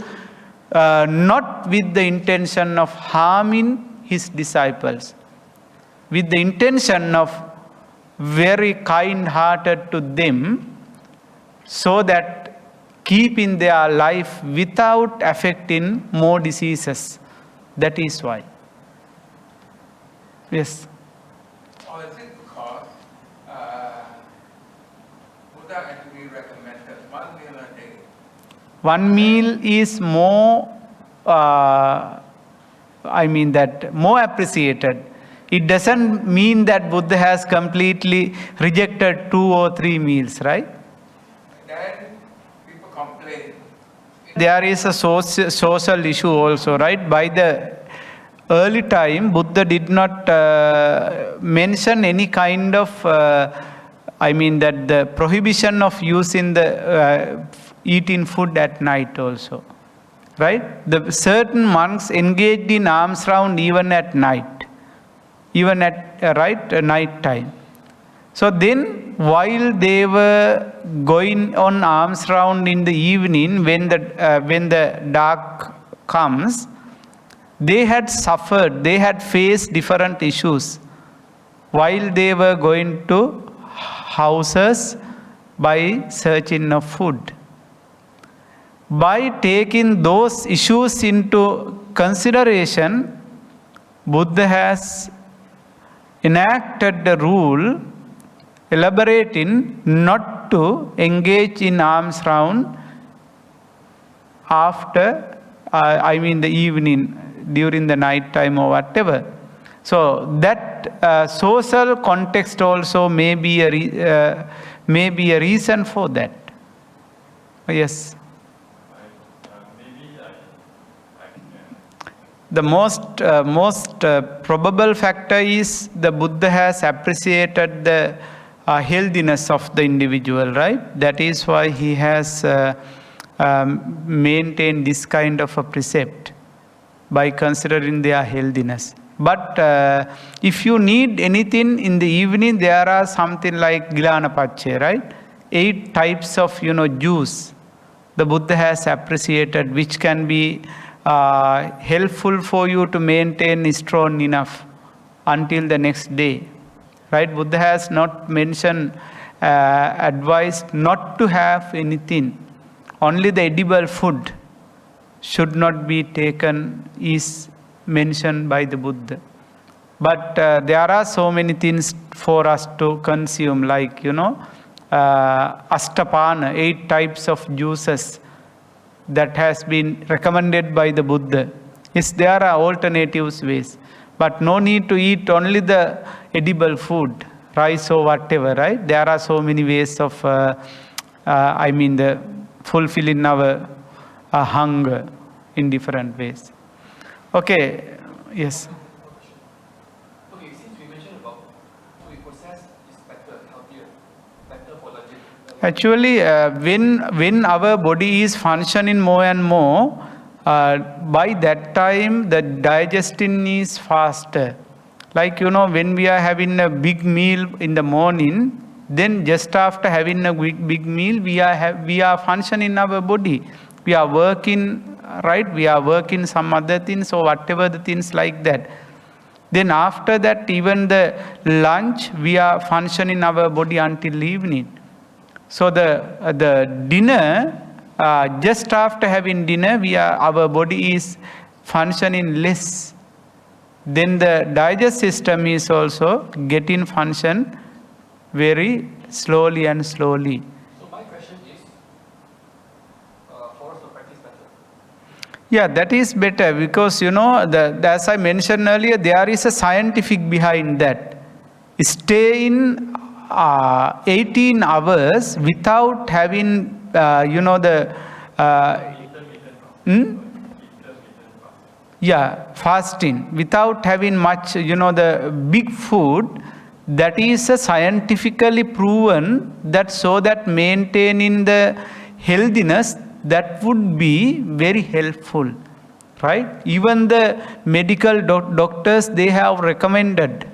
not with the intention of harming his disciples, with the intention of very kind-hearted to them, so that keeping their life without affecting more diseases. That is why. Yes. Or is it because Buddha actually recommended 1 meal a day? One meal is more, more appreciated. It doesn't mean that Buddha has completely rejected 2 or 3 meals, right? Then people complain. There is a social issue also, right? By the early time, Buddha did not mention any kind of, that the prohibition of using the eating food at night also, right? The certain monks engaged in alms round even at night, even at night time. So then, while they were going on alms round in the evening, when the dark comes, they had suffered, they had faced different issues while they were going to houses by searching of food. By taking those issues into consideration, Buddha has enacted the rule elaborating not to engage in alms round after, the evening, during the night time or whatever. So that social context also may be a reason for that. Yes. The most probable factor is the Buddha has appreciated the healthiness of the individual, right? That is why he has maintained this kind of a precept, by considering their healthiness. But if you need anything in the evening, there are something like Gilana Pache, right? 8 types of, juice the Buddha has appreciated, which can be helpful for you to maintain strong enough until the next day. Right? Buddha has not mentioned, advised not to have anything. Only the edible food should not be taken is mentioned by the Buddha. But there are so many things for us to consume, like, Astapana, 8 types of juices that has been recommended by the Buddha. Yes, there are alternatives ways. But no need to eat only the edible food, rice or whatever, right? There are so many ways of, the fulfilling our hunger in different ways. Okay, yes. Okay, since we mentioned about we process is better, healthier, better for logic. Actually, when our body is functioning more and more, by that time the digestion is faster. Like, when we are having a big meal in the morning, then just after having a big meal, we are functioning in our body. We are working, right? We are working some other things or whatever the things like that. Then after that, even the lunch, we are functioning our body until evening. So the dinner, just after having dinner, our body is functioning less. Then the digest system is also getting function very slowly and slowly. So my question is, for us to practice better. Yeah, that is better because, as I mentioned earlier, there is a scientific behind that. Stay in 18 hours without having, fasting, without having much, the big food. That is a scientifically proven that so that maintaining the healthiness, that would be very helpful, right? Even the medical doctors, they have recommended,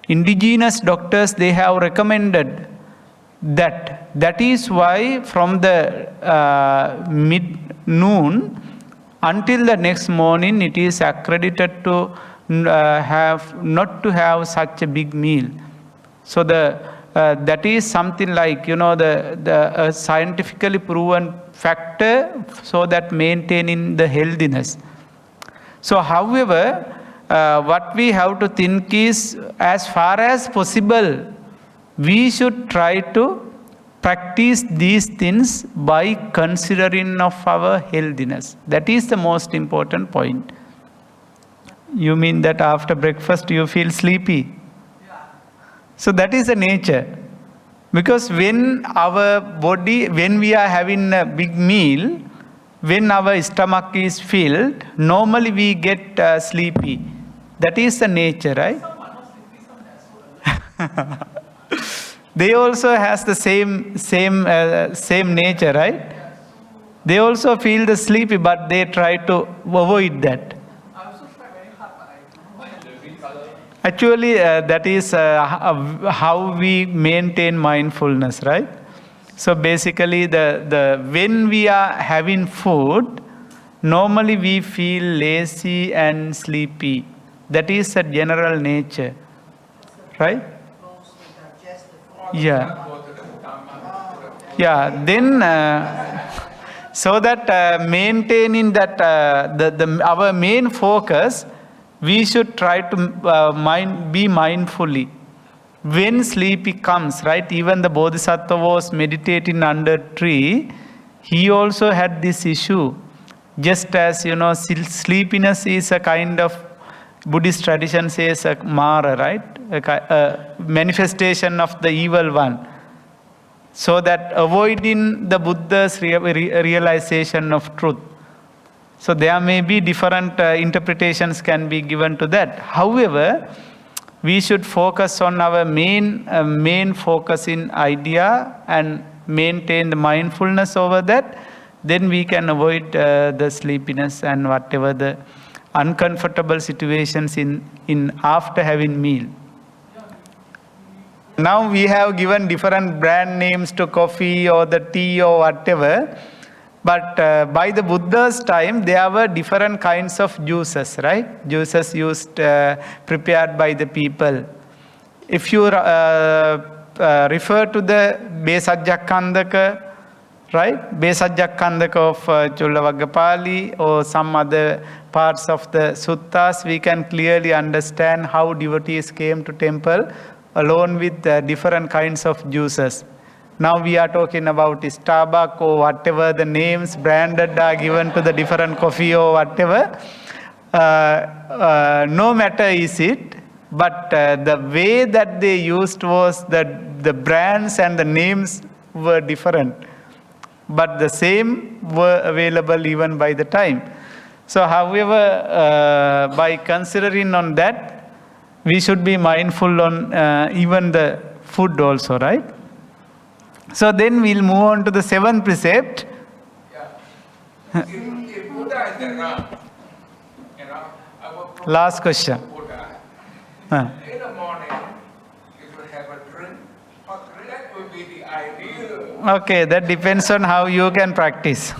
indigenous doctors, they have recommended that. That is why from the mid-noon until the next morning, it is accredited to not to have such a big meal. So that is something like, the scientifically proven factor so that maintaining the healthiness. So however, what we have to think is, as far as possible, we should try to practice these things by considering of our healthiness. That is the most important point. You mean that after breakfast you feel sleepy? Yeah. So that is the nature. Because when our body, when we are having a big meal, when our stomach is filled, normally we get sleepy. That is the nature, right? They also has the same nature, right? They also feel the sleepy, but they try to avoid that. Actually, that is how we maintain mindfulness, right? So basically, when we are having food, normally we feel lazy and sleepy. That is a general nature, right? Yeah. Yeah. Then, so that maintaining that our main focus, we should try to be mindfully. When sleepy comes, right? Even the Bodhisattva was meditating under tree. He also had this issue. Just as, sleepiness is a kind of, Buddhist tradition says, a mara, right? A manifestation of the evil one. So that avoiding the Buddha's realization of truth. So there may be different interpretations can be given to that. However, we should focus on our main focus in idea and maintain the mindfulness over that. Then we can avoid the sleepiness and whatever the uncomfortable situations in after having meal. Now we have given different brand names to coffee or the tea or whatever, but by the Buddha's time there were different kinds of juices, right? Juices used prepared by the people. If you refer to the Besajjakandaka, right? Besajjakandaka of Chullawaggapali or some other parts of the suttas, we can clearly understand how devotees came to temple along with different kinds of juices. Now we are talking about Starbucks or whatever the names branded are given to the different coffee or whatever. No matter is it, but the way that they used was that the brands and the names were different, but the same were available even by the time. So however, by considering on that, we should be mindful on even the food also, right? So then we'll move on to the 7th precept. Yeah. In Buddha, there are, our Last question. Buddha, in the morning, you will have a drink, or that will be the ideal. Okay, that depends on how you can practice.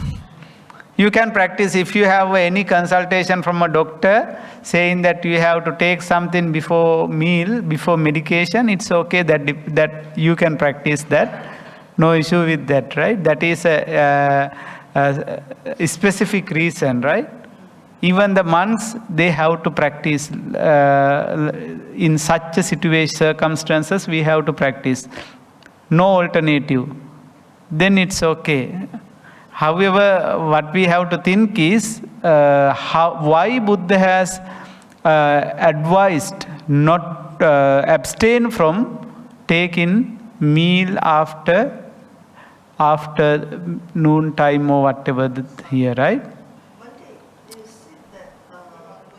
You can practice if you have any consultation from a doctor saying that you have to take something before meal, before medication, it's okay that you can practice that. No issue with that, right? That is a specific reason, right? Even the monks, they have to practice in such a situation, circumstances, we have to practice. No alternative. Then it's okay. However, what we have to think is why Buddha has advised not abstain from taking meal after noon time or whatever here, right? They said that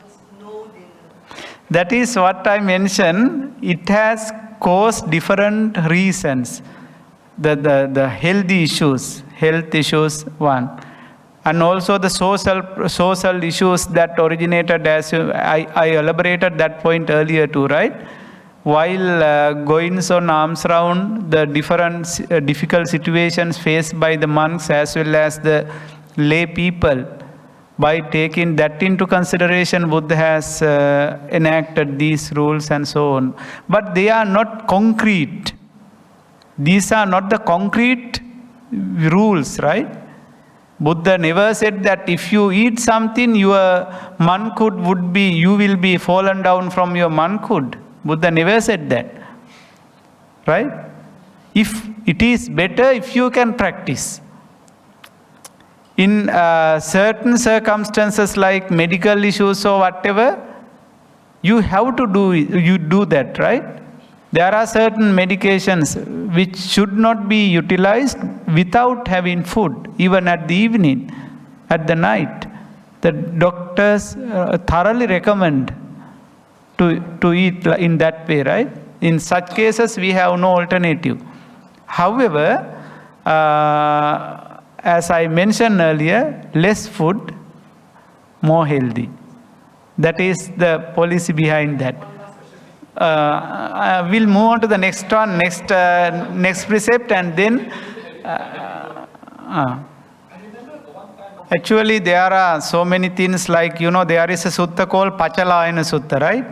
was no dinner. That is what I mentioned. It has caused different reasons. The health issues one, and also the social issues that originated, as I elaborated that point earlier too, right? While going on alms round, the different difficult situations faced by the monks as well as the lay people, by taking that into consideration, Buddha has enacted these rules and so on. But they are not concrete. These are not the concrete rules, right? Buddha never said that if you eat something, your manhood you will be fallen down from your manhood. Buddha never said that, right? If it is better if you can practice. In certain circumstances like medical issues or whatever, you have to do that, right? There are certain medications which should not be utilized without having food, even at the evening, at the night. The doctors thoroughly recommend to eat in that way, right? In such cases, we have no alternative. However, as I mentioned earlier, less food, more healthy. That is the policy behind that. We'll move on to the next one, next precept, and then actually there are so many things like, there is a sutta called Pachalayana Sutta, right?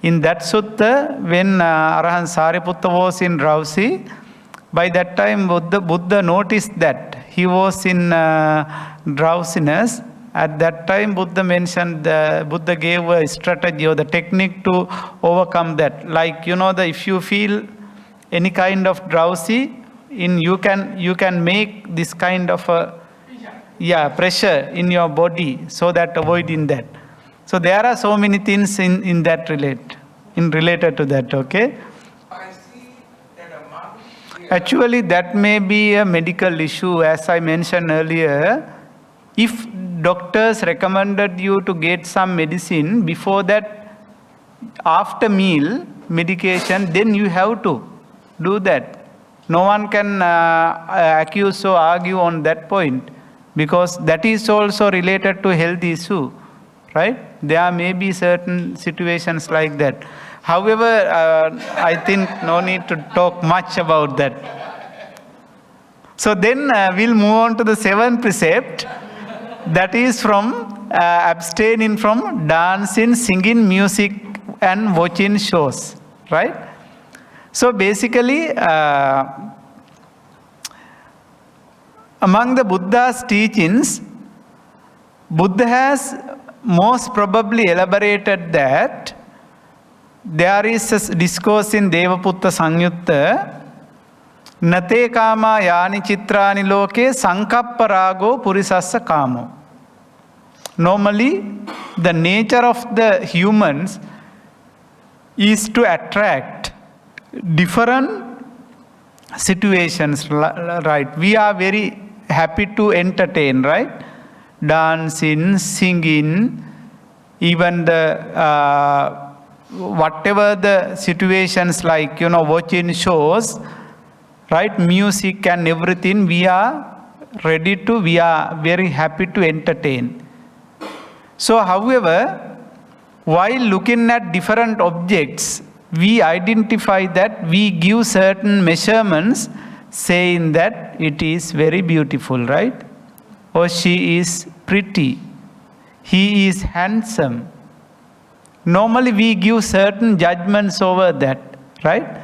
In that sutta, when Arahant Sariputta was in drowsy, by that time Buddha noticed that he was in drowsiness. At that time, Buddha gave a strategy or the technique to overcome that. Like, if you feel any kind of drowsy, you can make this kind of pressure in your body, so that avoiding that. So there are so many things in that related to that, okay? I see that a monk, Actually, that may be a medical issue, as I mentioned earlier. If doctors recommended you to get some medicine before that, after meal medication, then you have to do that. No one can accuse or argue on that point, because that is also related to health issue. right? There may be certain situations like that. However, I think no need to talk much about that. So then we'll move on to the 7th precept. That is from abstaining from dancing, singing, music and watching shows, right? So basically, among the Buddha's teachings, Buddha has most probably elaborated that there is a discourse in Devaputta Sangyutta, Nate kama yani chitrani loke sankappa rago purisassa kamo. Normally, the nature of the humans is to attract different situations, right? We are very happy to entertain, right? Dancing, singing, even the whatever the situations like, watching shows, right? Music and everything, we are very happy to entertain. So, however, while looking at different objects, we identify that we give certain measurements saying that it is very beautiful, right? Or she is pretty, he is handsome. Normally we give certain judgments over that, right?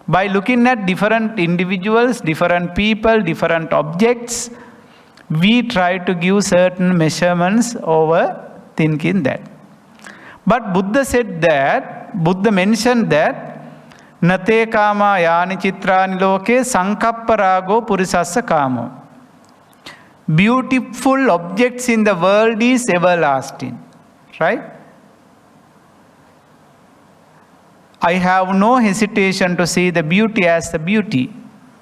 By looking at different individuals, different people, different objects, we try to give certain measurements over thinking that. But Buddha mentioned that Nate kama yani chitrani loke sankappa rago purisassa kamo. Beautiful objects in the world is everlasting, right? I have no hesitation to see the beauty as the beauty.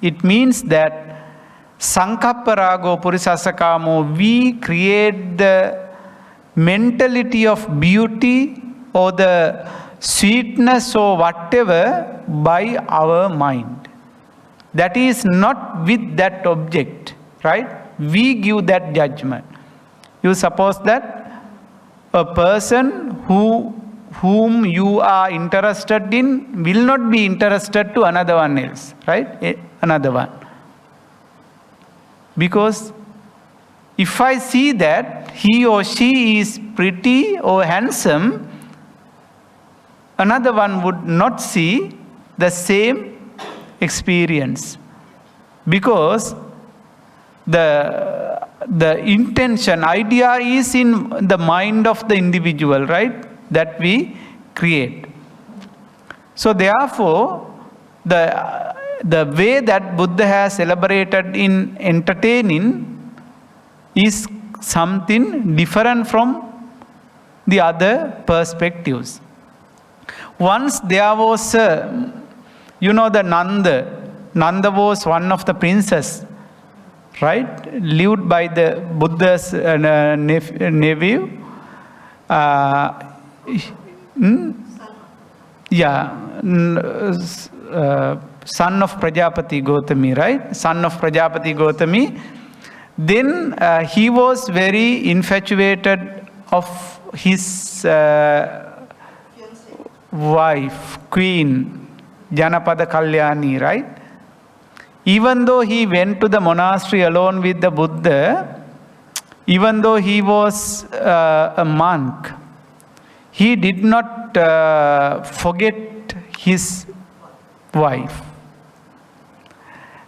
It means that sankappa rago purisassa kamo, we create the mentality of beauty or the sweetness or whatever by our mind. That is not with that object, right? We give that judgment. You suppose that a person whom you are interested in will not be interested to another one else, right? Another one. Because if I see that he or she is pretty or handsome, another one would not see the same experience. Because the intention, idea is in the mind of the individual, right? That we create. So therefore, the way that Buddha has elaborated in entertaining is something different from the other perspectives. Once there was the Nanda was one of the princes, right? Lived by the Buddha's nephew. Son of Prajapati Gautami, right? Son of Prajapati Gautami. Then he was very infatuated of his wife, Queen Janapada Kalyani, right? Even though he went to the monastery alone with the Buddha, even though he was a monk, he did not forget his wife.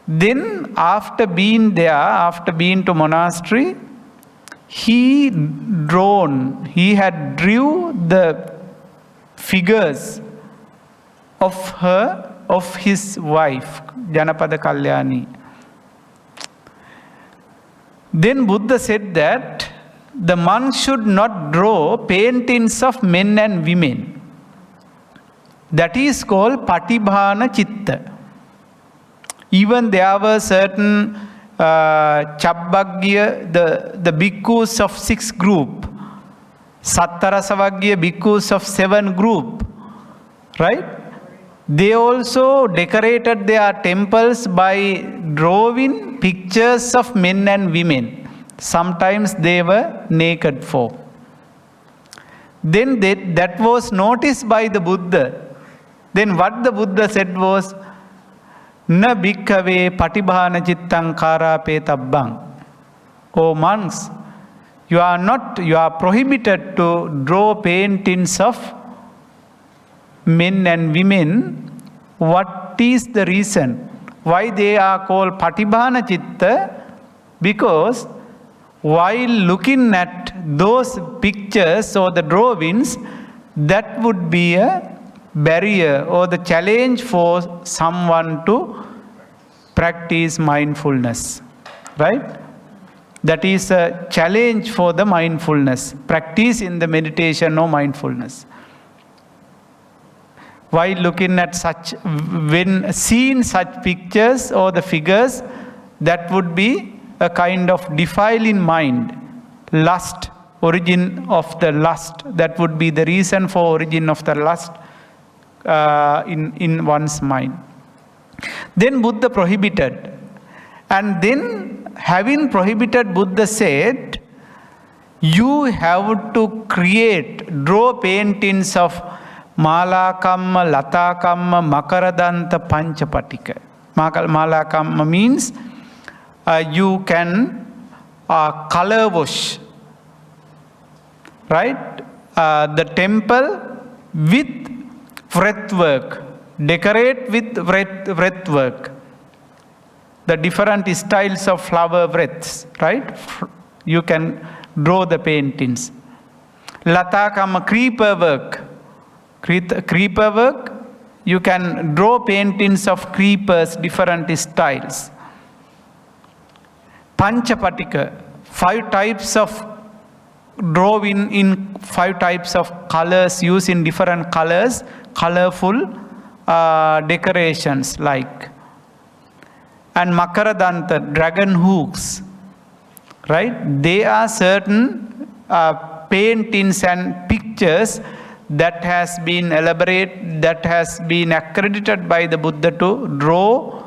Then after being to monastery, he had drew the figures of his wife, Janapada Kalyani. Then Buddha said that the monk should not draw paintings of men and women. That is called patibhana chitta. Even there were certain Chabbagya, the bhikkhus of 6 group, Sattarasavagya bhikkhus of 7 group, right? They also decorated their temples by drawing pictures of men and women. Sometimes they were naked folk. Then that was noticed by the Buddha. Then what the Buddha said was, Na bhikkhave patibhana cittang karapetabang. O monks, you are prohibited to draw paintings of men and women. What is the reason? Why they are called patibhana citta? Because while looking at those pictures or the drawings, that would be a barrier or the challenge for someone to practice mindfulness. Right? That is a challenge for the mindfulness. Practice in the meditation or mindfulness. While looking at when seeing such pictures or the figures, that would be a kind of defiling mind. Lust, origin of the lust. That would be the reason for origin of the lust in one's mind. Then Buddha prohibited. And then having prohibited, Buddha said, you have to draw paintings of Malakamma, Latakamma, Makaradanta, Panchapatika. Malakamma means you can color wash, right? The temple with wreath work, decorate with wreath work. The different styles of flower wreaths, right? You can draw the paintings. Latakama, creeper work. Creeper work, you can draw paintings of creepers, different styles. Panchapatika, 5 types of drawing in 5 types of colors, used in different colors, colorful decorations like. And Makaradanta, dragon hooks, right? They are certain paintings and pictures that has been elaborated, that has been accredited by the Buddha to draw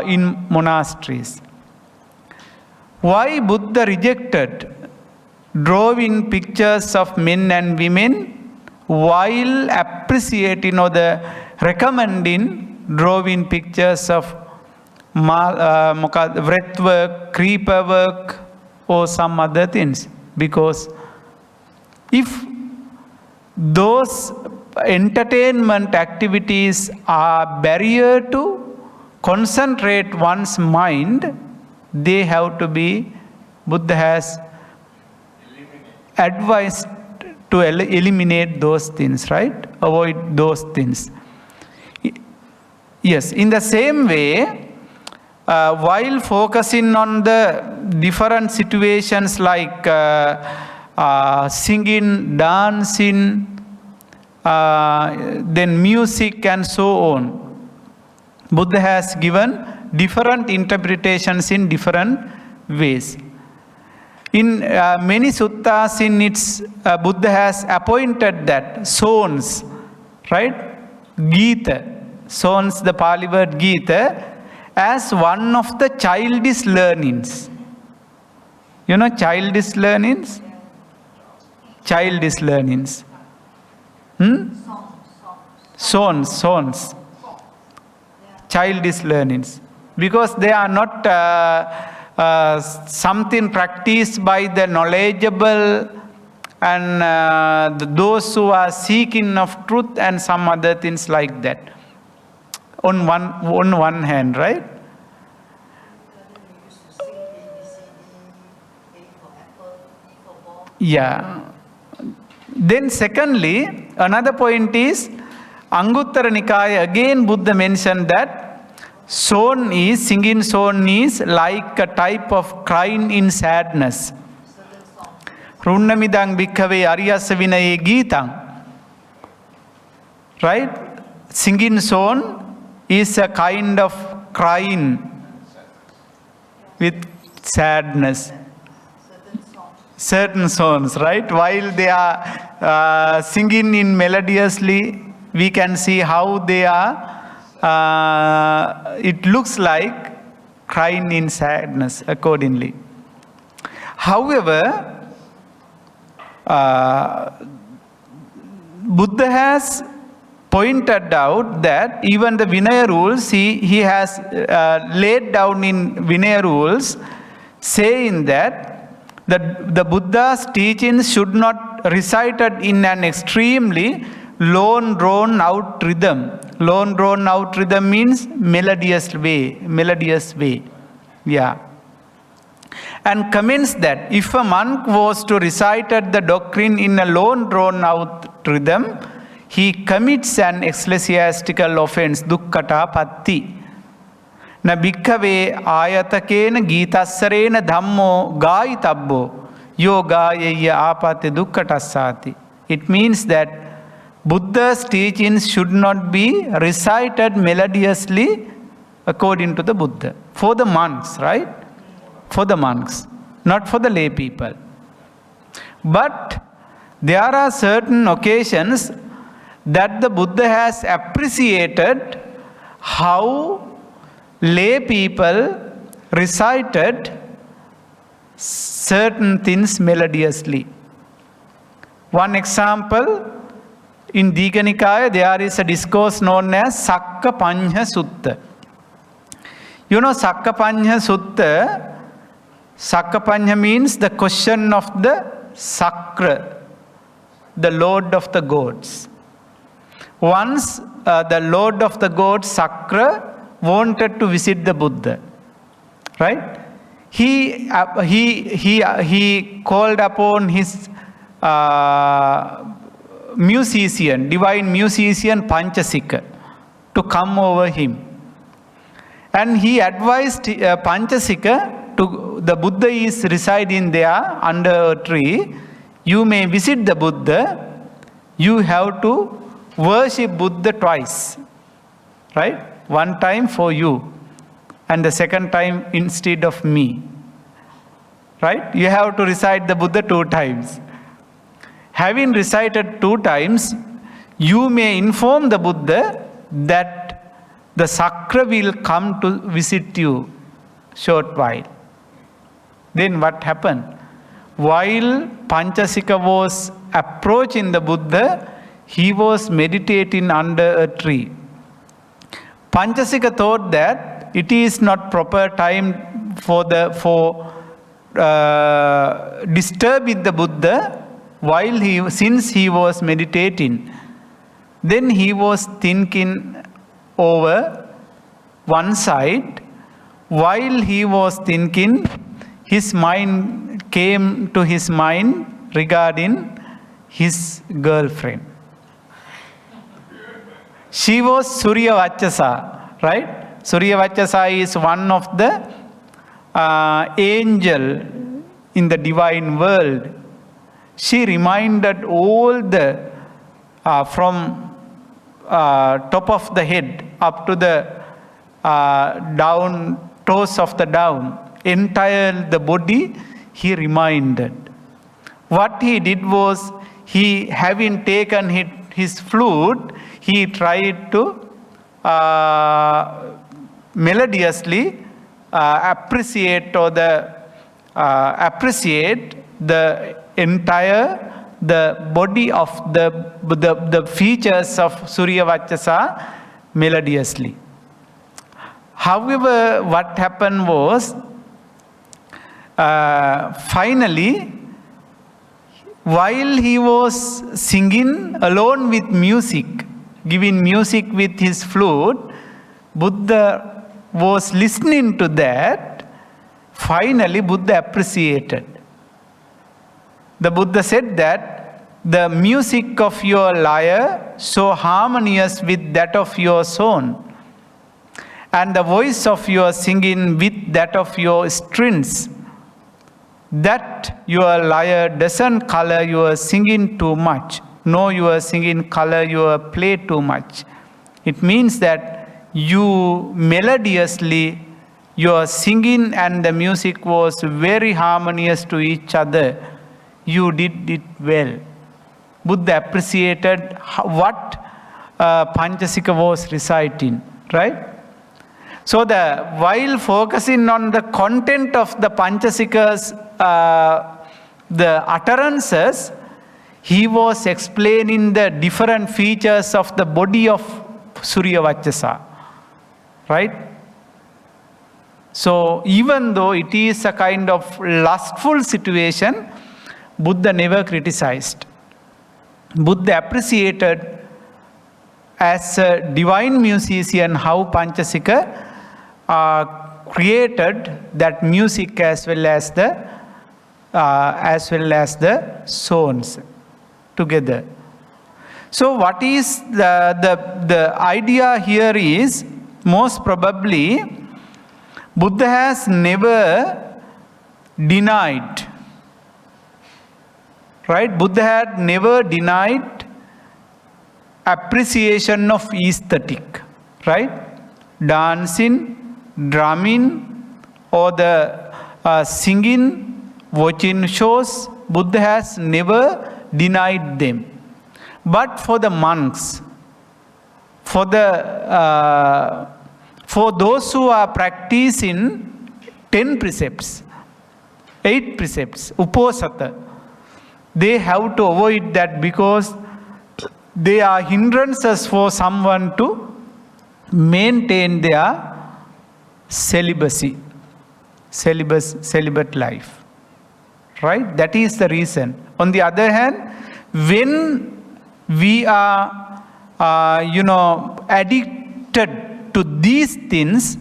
in monasteries. Why Buddha rejected drawing pictures of men and women while appreciating or recommending drawing pictures of wreath work, creeper work or some other things? Because if those entertainment activities are barrier to concentrate one's mind, they have to be, Buddha has advised to eliminate those things, right? Avoid those things. Yes, in the same way, while focusing on the different situations like singing, dancing, then music and so on, Buddha has given different interpretations in different ways. In many suttas, in its Buddha has appointed that zones, right? Gita, zones, the Pali word Gita, as one of the childish learnings. You know childish learnings? Childish learnings. Songs. Childish learnings. Because they are not something practiced by the knowledgeable and those who are seeking of truth and some other things like that. On one hand, right? Yeah. Then secondly, another point is, Anguttara Nikaya, again Buddha mentioned that singing song is like a type of crying in sadness. Runnamidang bhikkhave ariyassa vinaye geetang. Right? Singing song is a kind of crying with sadness. Certain songs, right? While they are singing in melodiously, we can see how they are, it looks like crying in sadness accordingly. However, Buddha has pointed out that even the Vinaya rules, he has laid down in Vinaya rules, saying that the Buddha's teachings should not recited in an extremely long drawn out rhythm. Long drawn out rhythm means melodious way. Yeah. And comments that if a monk was to recite the doctrine in a long drawn out rhythm, he commits an ecclesiastical offense, dukkata-patti. Na bhikkhave ayatakena gītassarena dhammo gāyitabbo yogāyaya āpate dukkatassāti. It means that Buddha's teachings should not be recited melodiously according to the Buddha. For the monks, right? For the monks, not for the lay people. But there are certain occasions that the Buddha has appreciated how lay people recited certain things melodiously. One example, in Digha Nikaya, there is a discourse known as Sakkapanya Sutta. You know Sakkapanya Sutta, Sakkapanya means the question of the Sakra, the Lord of the gods. Once the Lord of the gods, Sakra, wanted to visit the Buddha, right? He called upon his musician, divine musician Panchasika to come over him. And he advised Panchasika, the Buddha is residing there under a tree. You may visit the Buddha. You have to worship Buddha twice. Right? One time for you. And the second time instead of me. Right? You have to recite the Buddha 2 times. Having recited 2 times, you may inform the Buddha that the Sakra will come to visit you short while. Then what happened? While Panchasika was approaching the Buddha, he was meditating under a tree. Panchasika thought that it is not proper time for disturbing the Buddha since he was meditating. Then he was thinking over one side. While he was thinking, his mind came to his mind regarding his girlfriend. She was Surya Vachasa, right? Surya Vachasa is one of the angel in the divine world. She reminded all the from top of the head up to the down toes of the down, entire the body, he reminded. What he did was, he having taken his flute, he tried to melodiously appreciate the entire the body of the features of Surya Vachasa melodiously. However, what happened was, finally, while he was singing alone with music, giving music with his flute, Buddha was listening to that. Finally, Buddha appreciated. The Buddha said that the music of your lyre so harmonious with that of your song, and the voice of your singing with that of your strings, that your lyre doesn't color your singing too much, nor your singing color your play too much. It means that you melodiously, your singing and the music was very harmonious to each other. You did it well. Buddha appreciated what Panchasika was reciting, right? So while focusing on the content of the Panchasikas, the utterances, he was explaining the different features of the body of Surya Vachasa. Right? So even though it is a kind of lustful situation, Buddha never criticized. Buddha appreciated as a divine musician how Panchasika created that music as well as the sounds together. So what is the idea here is, most probably Buddha has never denied, right? Buddha had never denied appreciation of aesthetic, right? Dancing, drumming, or the singing, watching shows, Buddha has never denied them. But for the monks, for those who are practicing 10 precepts, 8 precepts, uposatha, they have to avoid that because they are hindrances for someone to maintain their celibate life. Right? That is the reason. On the other hand, when we are, addicted to these things,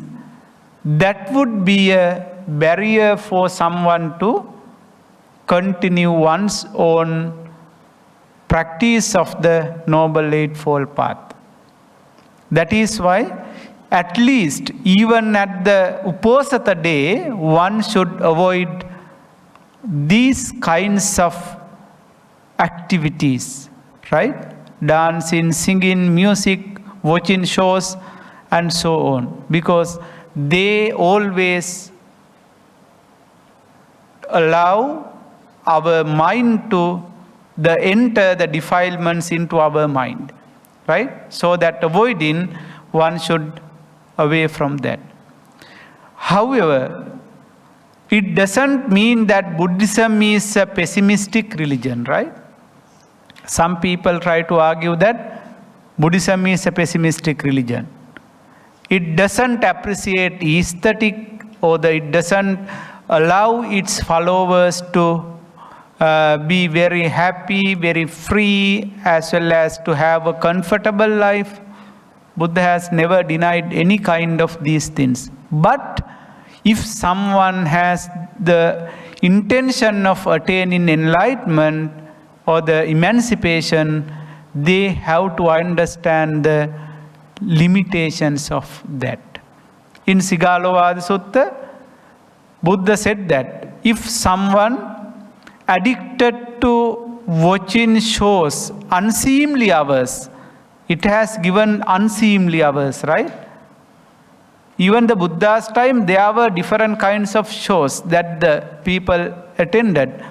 that would be a barrier for someone to continue one's own practice of the Noble Eightfold Path. That is why, at least even at the Uposatha day, one should avoid these kinds of activities, right? Dancing, singing, music, watching shows, and so on, because they always allow our mind to enter the defilements into our mind, right? So that avoiding, one should away from that. However, it doesn't mean that Buddhism is a pessimistic religion, right? Some people try to argue that Buddhism is a pessimistic religion. It doesn't appreciate aesthetic, or it doesn't allow its followers to be very happy, very free, as well as to have a comfortable life. Buddha has never denied any kind of these things. But if someone has the intention of attaining enlightenment or the emancipation, they have to understand the limitations of that. In Sigalovada Sutta, Buddha said that if someone addicted to watching shows, unseemly hours, it has given unseemly hours, right? Even the Buddha's time, there were different kinds of shows that the people attended.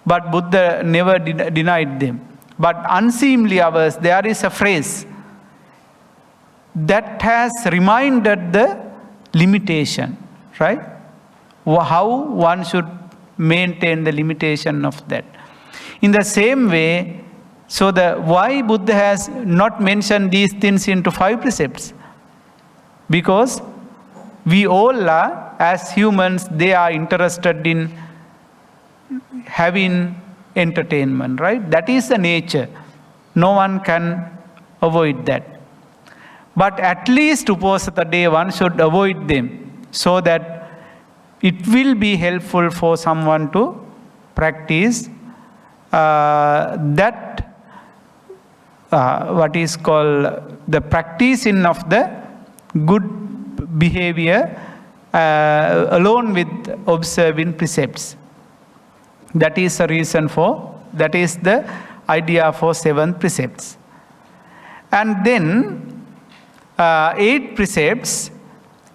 But Buddha never denied them. But unseemly hours, there is a phrase that has reminded the limitation, right? How one should maintain the limitation of that. In the same way, so why Buddha has not mentioned these things into 5 precepts? Because we all are, as humans, they are interested in having entertainment, right? That is the nature. No one can avoid that. But at least Uposatha day, one should avoid them, so that it will be helpful for someone to practice what is called the practicing of the good behavior alone with observing precepts. That is the reason that is the idea for 7 precepts. And then 8 precepts: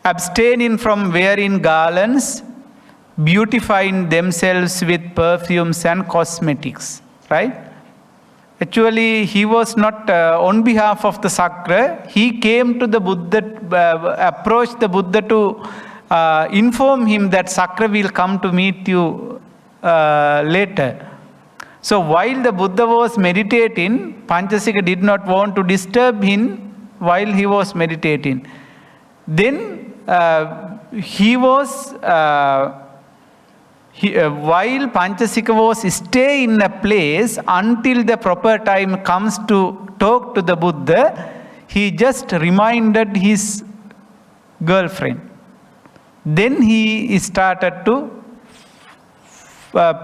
abstaining from wearing garlands, beautifying themselves with perfumes and cosmetics, right? Actually, he was not on behalf of the Sakra. He came to the Buddha, approached the Buddha to inform him that Sakra will come to meet you later. So while the Buddha was meditating, Panchasika did not want to disturb him while he was meditating. Then while Panchasika was stay in a place until the proper time comes to talk to the Buddha, he just reminded his girlfriend. Then he started to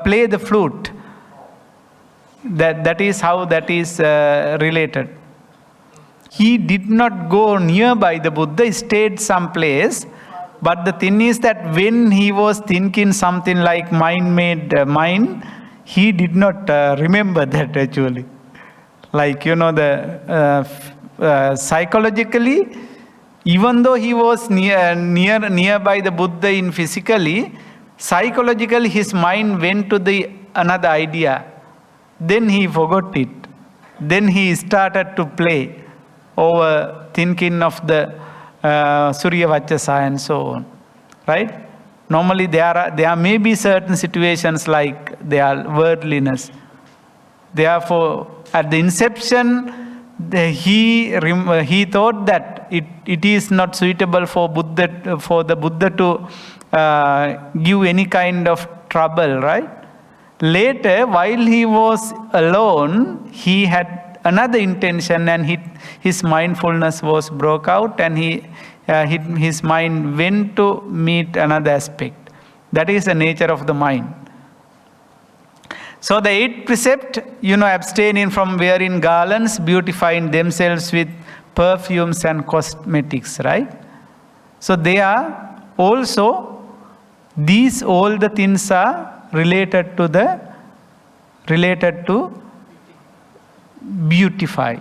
play the flute. That is how that is related. He did not go nearby the Buddha, he stayed someplace. But the thing is that when he was thinking something like mind-made mind, he did not remember that actually. Like, psychologically, even though he was nearby the Buddha in physically, psychologically his mind went to the another idea. Then he forgot it. Then he started to play over thinking of the Surya Vachasa and so on. Right? Normally there may be certain situations like their worldliness. Therefore, at the inception, he thought that it is not suitable for the Buddha to give any kind of trouble, right? Later, while he was alone, he had another intention, and his mindfulness was broke out, and his mind went to meet another aspect. That is the nature of the mind. So the 8th precept, abstaining from wearing garlands, beautifying themselves with perfumes and cosmetics, right? So they are also, all the things are related to beautify.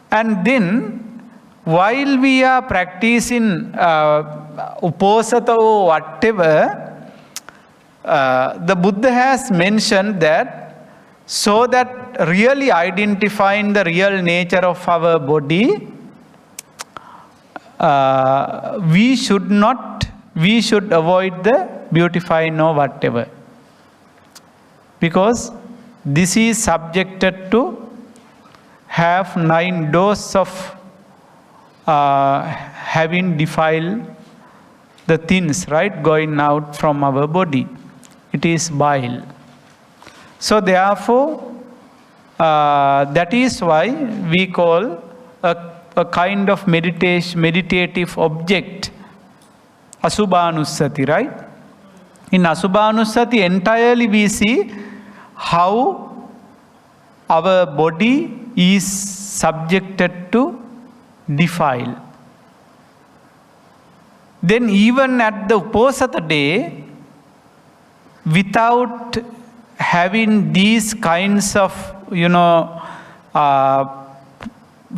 And then, while we are practicing uposatha or whatever, the Buddha has mentioned that so that really identifying the real nature of our body, we should avoid the beautifying or whatever. Because this is subjected to have 9 doors of having defiled the things, right, going out from our body. It is bile. So therefore, that is why we call a kind of meditative object Asubhanussati, right? In Asubhanussati entirely we see how our body is subjected to defile. Then even at the Uposatha day, without having these kinds of,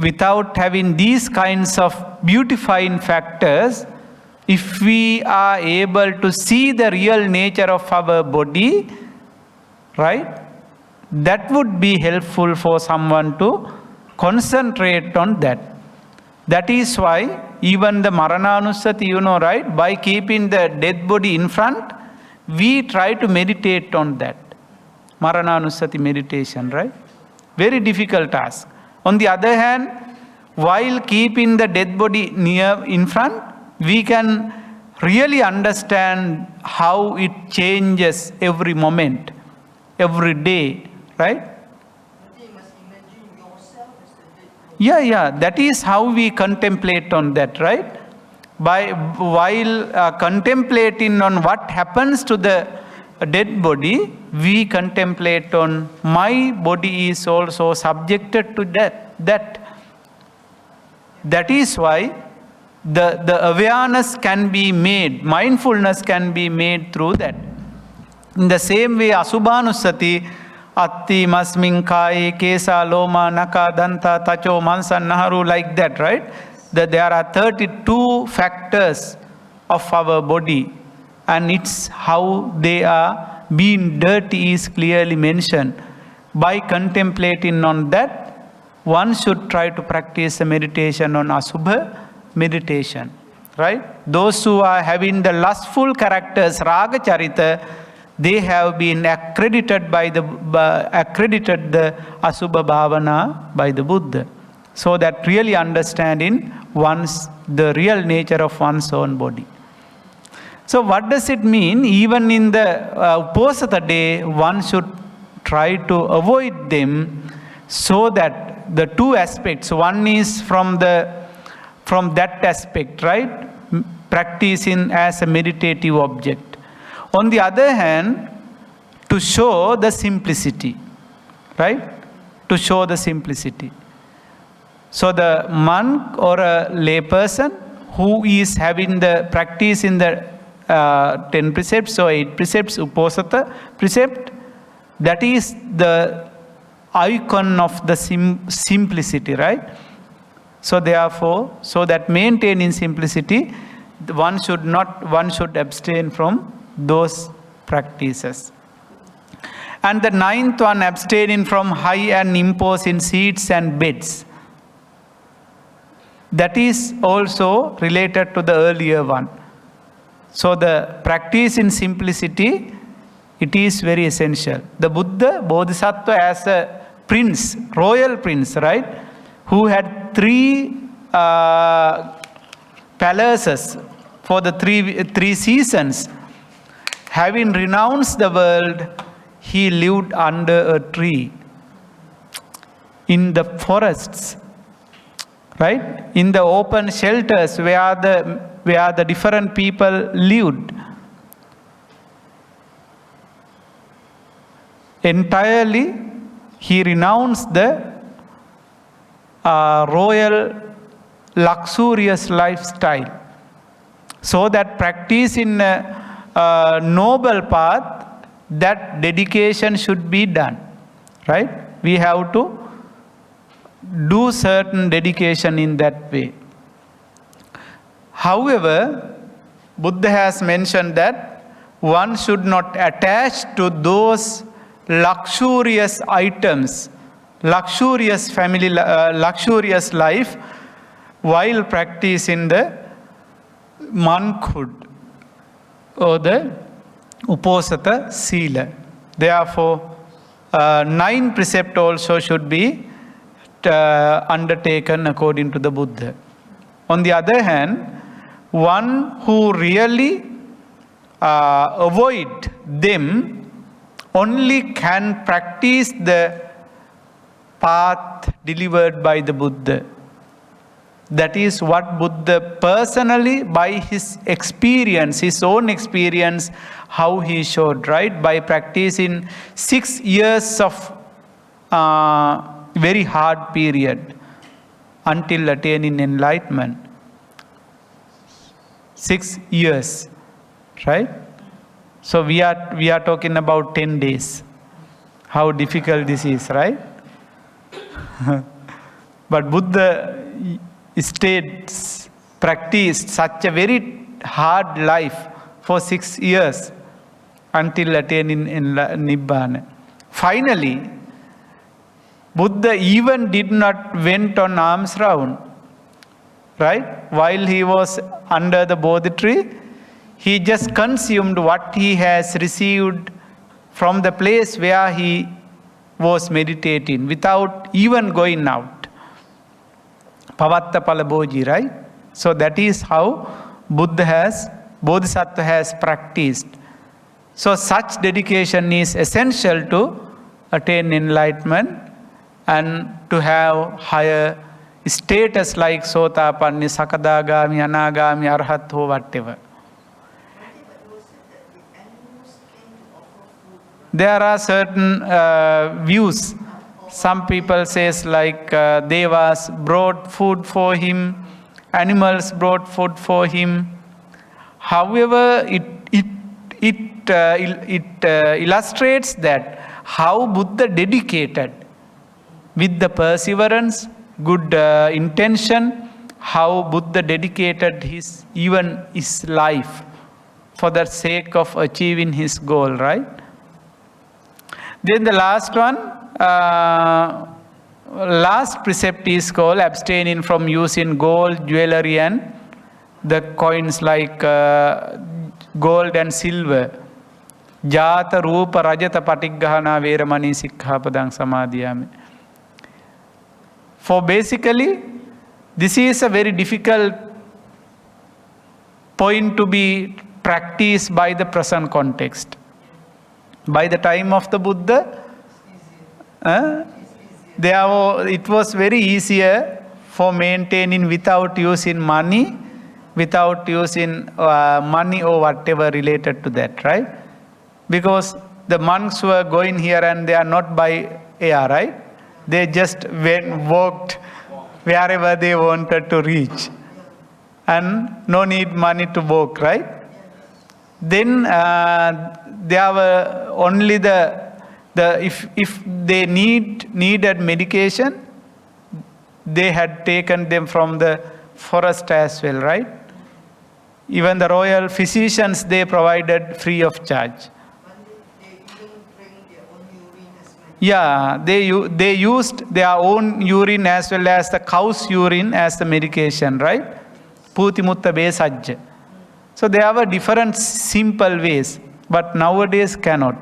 without having these kinds of beautifying factors, if we are able to see the real nature of our body, right, that would be helpful for someone to concentrate on that. That is why even the Marananussati, right, by keeping the dead body in front, we try to meditate on that. Marananussati meditation, right? Very difficult task. On the other hand, while keeping the dead body in front, we can really understand how it changes every moment, every day, right? You must imagine yourself as the dead body. Yeah, that is how we contemplate on that, right? While contemplating on what happens to the dead body, we contemplate on my body is also subjected to that. That is why the awareness can be made, mindfulness can be made through that. In the same way, Asubhanussati, Atti, Masmin, Kai, Kesa, Loma, Naka, Danta, Tacho, Mansan, Naharu, like that, right? That there are 32 factors of our body, and it's how they are being dirty is clearly mentioned. By contemplating on that, one should try to practice a meditation on Asubha meditation, right? Those who are having the lustful characters, Raga Charita, they have been accredited accredited the Asubha Bhavana by the Buddha. So that really understanding the real nature of one's own body. So what does it mean? Even in the Uposatha day, one should try to avoid them, so that the two aspects, one is from that aspect, right? Practicing as a meditative object. On the other hand, to show the simplicity, right? To show the simplicity. So the monk or a lay person who is having the practice in the 10 precepts or 8 precepts, Uposatha precept, that is the icon of the simplicity, right? So therefore, so that maintaining simplicity, one should abstain from those practices. And the 9th one, abstaining from high and imposing seats and beds. That is also related to the earlier one. So the practice in simplicity, it is very essential. The Buddha, Bodhisattva as a prince, royal prince, right? Who had 3 palaces for the three seasons. Having renounced the world, he lived under a tree, in the forests, right? In the open shelters where the different people lived. Entirely, he renounced the royal luxurious lifestyle, so that practice in a noble path, that dedication should be done, right? We have to do certain dedication in that way. However, Buddha has mentioned that one should not attach to those luxurious items, luxurious family, luxurious life, while practicing the monkhood or the Uposatha Sila. Therefore, 9 precepts also should be undertaken according to the Buddha. On the other hand, one who really avoid them only can practice the path delivered by the Buddha. That is what Buddha personally, by his experience, his own experience, how he showed, right? By practicing 6 years of very hard period until attaining enlightenment. 6 years, right? So we are talking about 10 days. How difficult this is, right? But Buddha practiced such a very hard life for 6 years until attaining Nibbana. Finally, Buddha even did not went on alms round, right? While he was under the Bodhi tree, he just consumed what he has received from the place where he was meditating without even going out. Pavatta Palabhoji, right? So that is how Bodhisattva has practiced. So such dedication is essential to attain enlightenment and to have higher status like Sotapanni, Sakadagami, Anagami, Arhat, or whatever. There are certain views. Some people says like Devas brought food for him, animals brought food for him. However, it illustrates that how Buddha dedicated with the perseverance, good intention, how Buddha dedicated his life for the sake of achieving his goal, right? Then the last one, last precept is called abstaining from using gold, jewelry and the coins like gold and silver. Jata Rupa Rajata Patiggahana Veramani Sikkhapadam Samadiyami. For basically, this is a very difficult point to be practiced by the present context. By the time of the Buddha, it was very easier for maintaining without using money, without using money or whatever related to that, right? Because the monks were going here and they are not by air, right? They just walked wherever they wanted to reach. And no need money to walk, right? Then there were only if they needed medication, they had taken them from the forest as well, right? Even the royal physicians, they provided free of charge. Yeah, they used their own urine as well as the cow's urine as the medication, right? Putimutta besajja. So there were different simple ways, but nowadays cannot.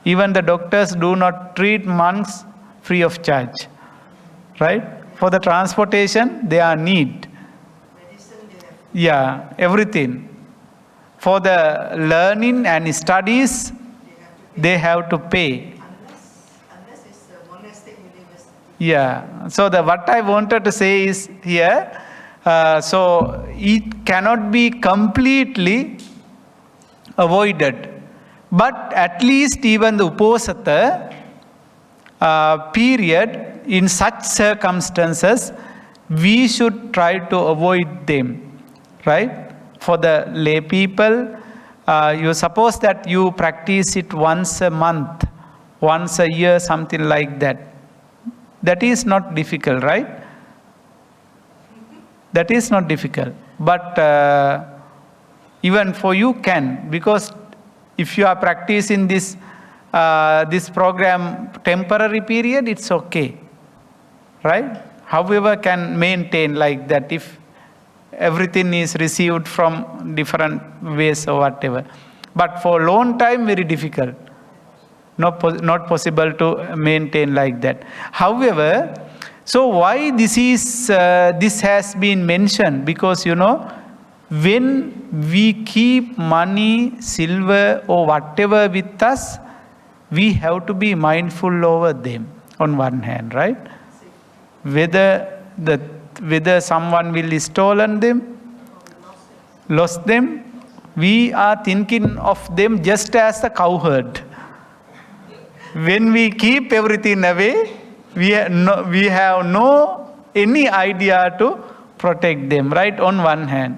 Even the doctors do not treat monks free of charge, right? For the transportation, they are need. Yeah, everything. For the learning and studies, they have to pay. Unless it's a monastic university. Yeah. So what I wanted to say is here, so it cannot be completely avoided. But at least even the Uposatha period, in such circumstances, we should try to avoid them, right? For the lay people, you suppose that you practice it once a month, once a year, something like that. That is not difficult, right? That is not difficult. But even for you can, because if you are practicing this program temporary period, it's okay, right? However, can maintain like that if everything is received from different ways or whatever. But for long time, very difficult. Not possible to maintain like that. However, so why this has been mentioned? Because when we keep money, silver or whatever with us, we have to be mindful over them on one hand, right? Whether someone will stolen them, lost them, we are thinking of them just as the cowherd. When we keep everything away, we have no any idea to protect them, right? On one hand.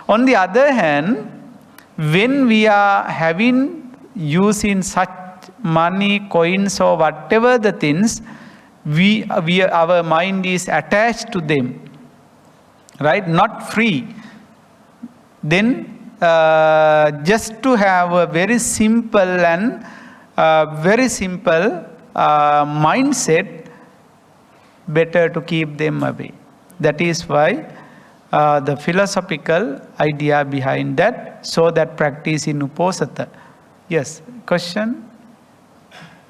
On the other hand, when we are using such money, coins or whatever the things, our mind is attached to them, right? Not free. Then just to have a very simple mindset, better to keep them away. That is why the philosophical idea behind that, so that practice in Uposatha. Yes, question?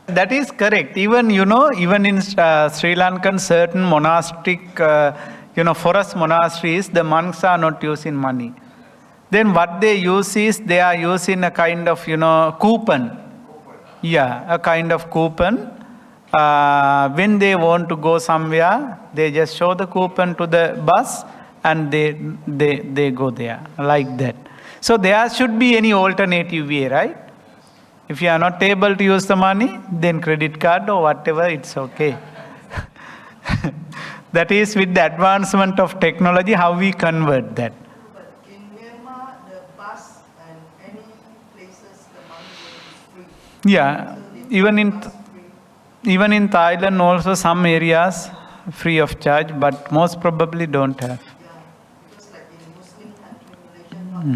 That is correct. Even in Sri Lankan certain monastic, forest monasteries, the monks are not using money. Then what they use is, they are using a kind of, coupon. Yeah, a kind of coupon. When they want to go somewhere, they just show the coupon to the bus and they go there, like that. So there should be any alternative way, right? If you are not able to use the money, then credit card or whatever, it's okay. That is with the advancement of technology, how we convert that. But in Myanmar, the bus and any places, the money is free. Yeah, even in Thailand also some areas free of charge, but most probably don't have. Yeah, because like in Muslim country, Malaysia, you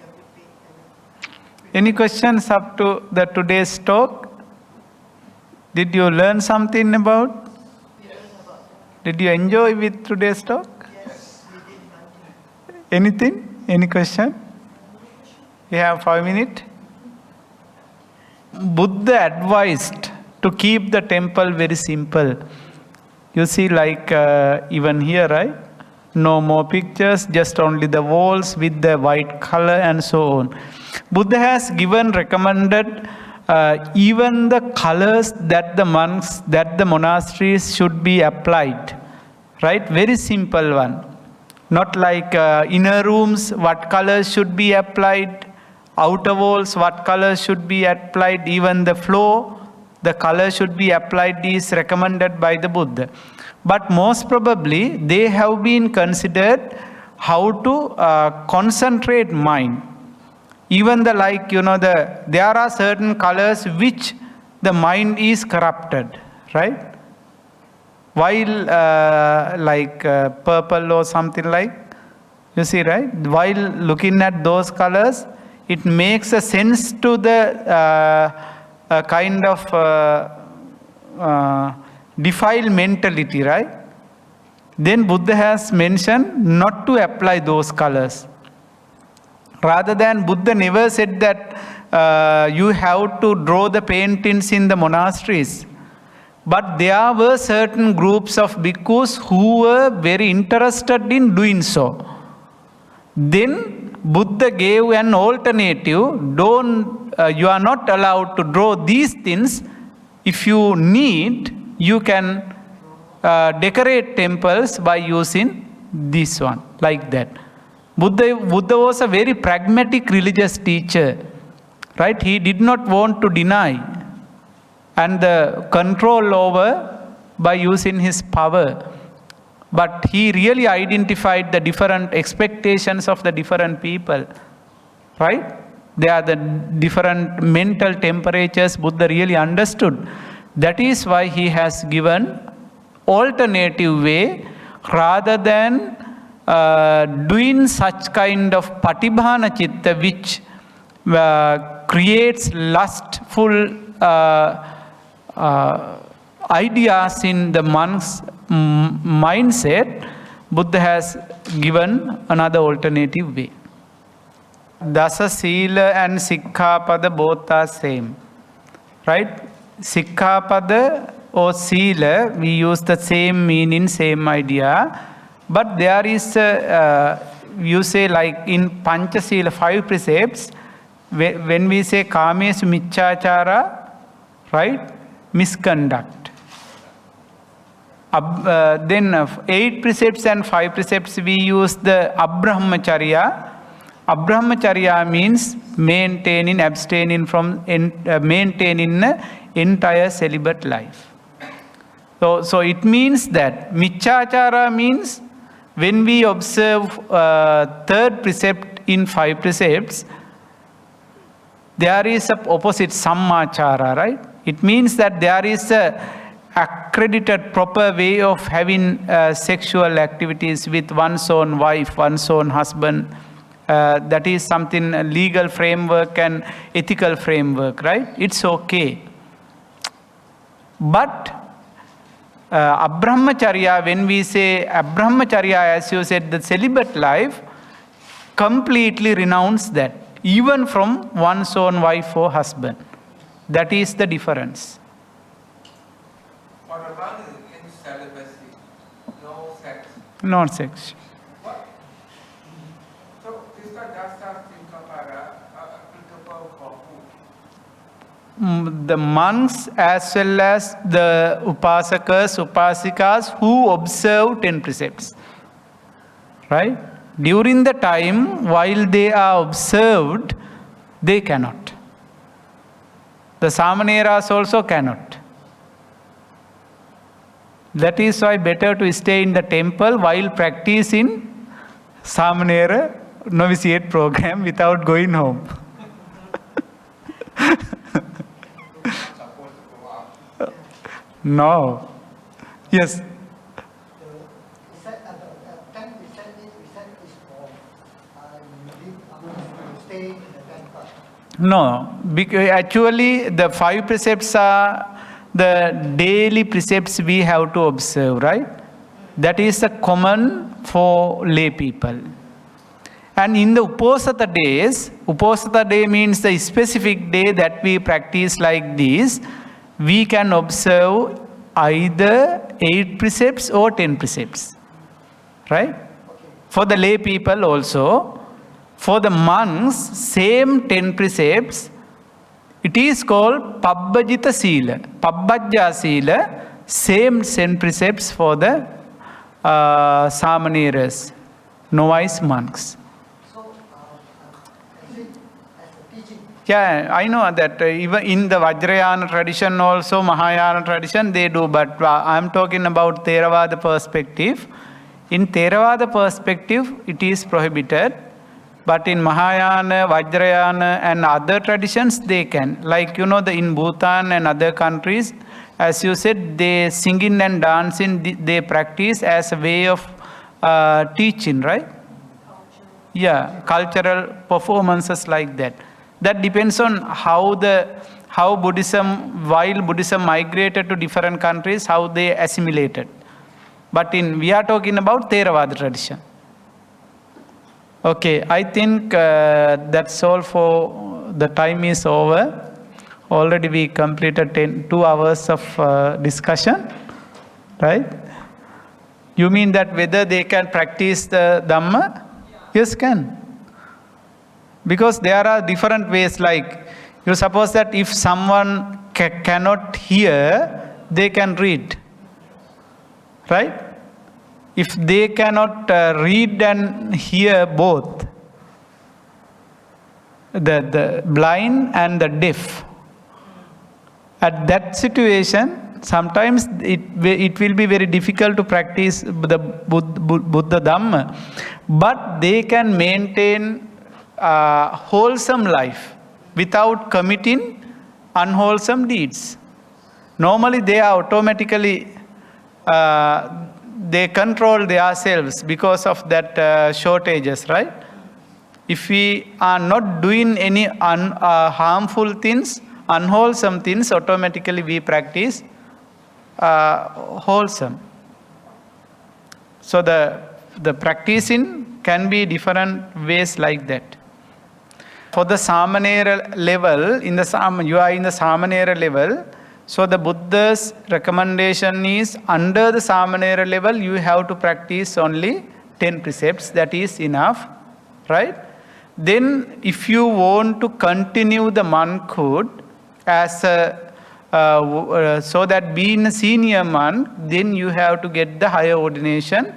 have to pay. Any questions up to today's talk? Did you learn something about? Did you enjoy with today's talk? Yes, we did Bhante. Anything? Any question? You have 5 minutes? Buddha advised to keep the temple very simple. You see, like even here, right? No more pictures, just only the walls with the white color and so on. Buddha has recommended even the colors that the monks, that the monasteries should be applied. Right? Very simple one. Not like inner rooms, what colors should be applied, outer walls, what colors should be applied, even the floor, the color should be applied is recommended by the Buddha. But most probably they have been considered how to concentrate mind. Even the there are certain colors which the mind is corrupted, right? While purple or something like, you see, right? While looking at those colors, it makes a sense to the kind of defiled mentality, right? Then Buddha has mentioned not to apply those colors. Rather than, Buddha never said that you have to draw the paintings in the monasteries. But there were certain groups of bhikkhus who were very interested in doing so. Then Buddha gave an alternative. You are not allowed to draw these things. If you need, you can decorate temples by using this one, like that. Buddha was a very pragmatic religious teacher, right? He did not want to deny and the control over by using his power. But he really identified the different expectations of the different people, right? They are the different mental temperatures Buddha really understood. That is why he has given alternative way rather than doing such kind of patibhana chitta which creates lustful ideas in the monk's mindset. Buddha has given another alternative way. Dasa Sila and sikkhapada both are same, right? Sikkhapada or Sila, we use the same meaning, same idea, but there is you say like in Pancha Sila, 5 precepts, when we say kamesu miccachara, right? Misconduct. Then 8 precepts and 5 precepts we use the abrahmacharya. Abrahmacharya means maintaining, abstaining from, maintaining the entire celibate life. So it means that miccachara means when we observe 3rd precept in 5 precepts, there is a opposite sammachara, right? It means that there is a accredited proper way of having sexual activities with one's own wife, one's own husband. That is something, a legal framework and ethical framework, right? It's okay. But abrahmacharya, when we say abrahmacharya, as you said, the celibate life, completely renounce that, even from one's own wife or husband. That is the difference. What about in celibacy? No sex. No sex. What? So is that Dasa Sila applicable for who? The monks as well as the upasakas, upasikas who observe 10 precepts. Right? During the time while they are observed, they cannot. The samaneras also cannot. That is why better to stay in the temple while practicing Samanera Novitiate Program without going home. No. Yes. No, because actually the 5 precepts are the daily precepts we have to observe, right? That is the common for lay people. And in the Uposatha days, Uposatha day means the specific day that we practice like this, we can observe either 8 precepts or 10 precepts. Right? For the lay people also. For the monks, same 10 precepts, it is called Pabbajita Sila. Pabbajja Sila, same 10 precepts for the Samaneras, novice monks. So, as a teaching. Yeah, I know that even in the Vajrayana tradition also, Mahayana tradition, they do, but I'm talking about Theravada perspective. In Theravada perspective, it is prohibited. But in Mahayana, Vajrayana and other traditions, they can. Like, in Bhutan and other countries, as you said, they singing and dancing, they practice as a way of teaching, right? Yeah, cultural performances like that. That depends on how Buddhism, while Buddhism migrated to different countries, how they assimilated. But we are talking about Theravada tradition. Okay, I think that's all for the time is over. Already we completed 2 hours of discussion, right? You mean that whether they can practice the Dhamma? Yes, can. Because there are different ways, like you suppose that if someone cannot hear, they can read, right? If they cannot read and hear both, the blind and the deaf, at that situation, sometimes it will be very difficult to practice the Buddha Dhamma, but they can maintain a wholesome life without committing unwholesome deeds. Normally they are automatically they control themselves because of that shortages, right? If we are not doing any harmful things, unwholesome things, automatically we practice wholesome. So the practicing can be different ways like that. For the Samanera level, you are in the Samanera level, so the Buddha's recommendation is under the Samanera level, you have to practice only 10 precepts. That is enough, right? Then if you want to continue the monkhood as so that being a senior monk, then you have to get the higher ordination.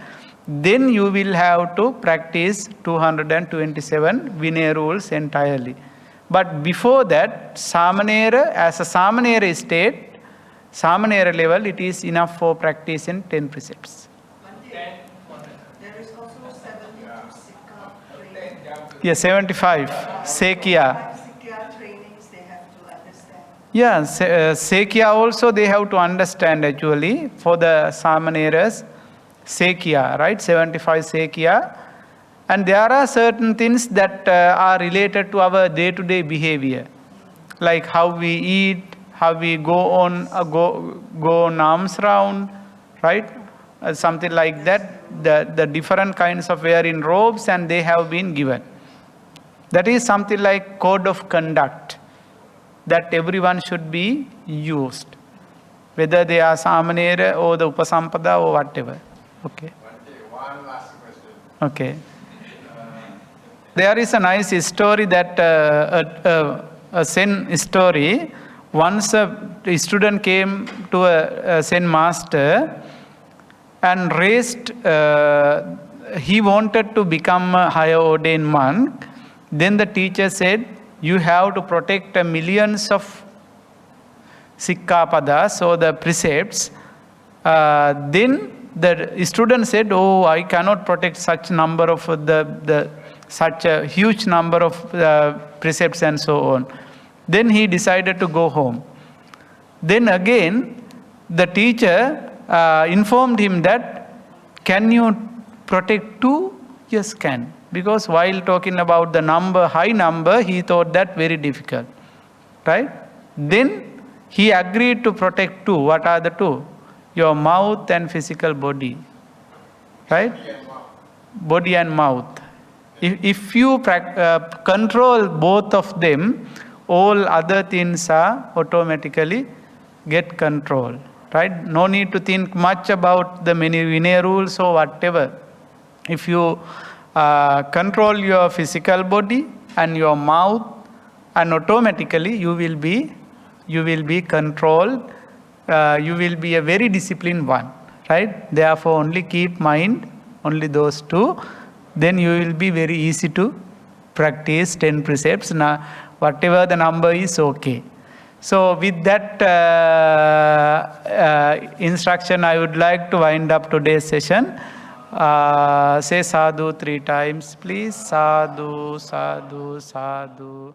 Then you will have to practice 227 Vinaya rules entirely. But before that, Samanera, as a Samanera state, Samanera level, it is enough for practice in 10 precepts. There is also 72 Sikkha trainings. Yeah, 75. Sekya. Sikkha trainings they have to understand. Yeah, Sekya also they have to understand actually for the Samaneras. Sekya, right? 75 Sekya. And there are certain things that are related to our day-to-day behavior, like how we eat, how we go on arms round, right? Something like that. The different kinds of wearing robes, and they have been given. That is something like code of conduct that everyone should be used, whether they are Samanera or the Upasampada or whatever. Okay. One last question. Okay. There is a nice story that a Zen story. Once a student came to a Zen master and raised, he wanted to become a higher ordained monk. Then the teacher said, you have to protect millions of sikkhapadas, or the precepts. Then the student said, oh, I cannot protect such number of such a huge number of precepts and so on. Then he decided to go home. Then again, the teacher informed him that, can you protect 2? Yes, can. Because while talking about the high number, he thought that very difficult. Right? Then he agreed to protect 2. What are the 2? Your mouth and physical body. Right? Body and mouth. If you control both of them, all other things are automatically get controlled. Right? No need to think much about the many Vinaya rules or whatever. If you control your physical body and your mouth, and automatically you will be controlled. You will be a very disciplined one. Right? Therefore, only keep mind only those two. Then you will be very easy to practice 10 precepts. Now, whatever the number is, okay. So with that instruction, I would like to wind up today's session. Say sadhu 3 times, please. Sadhu, sadhu, sadhu.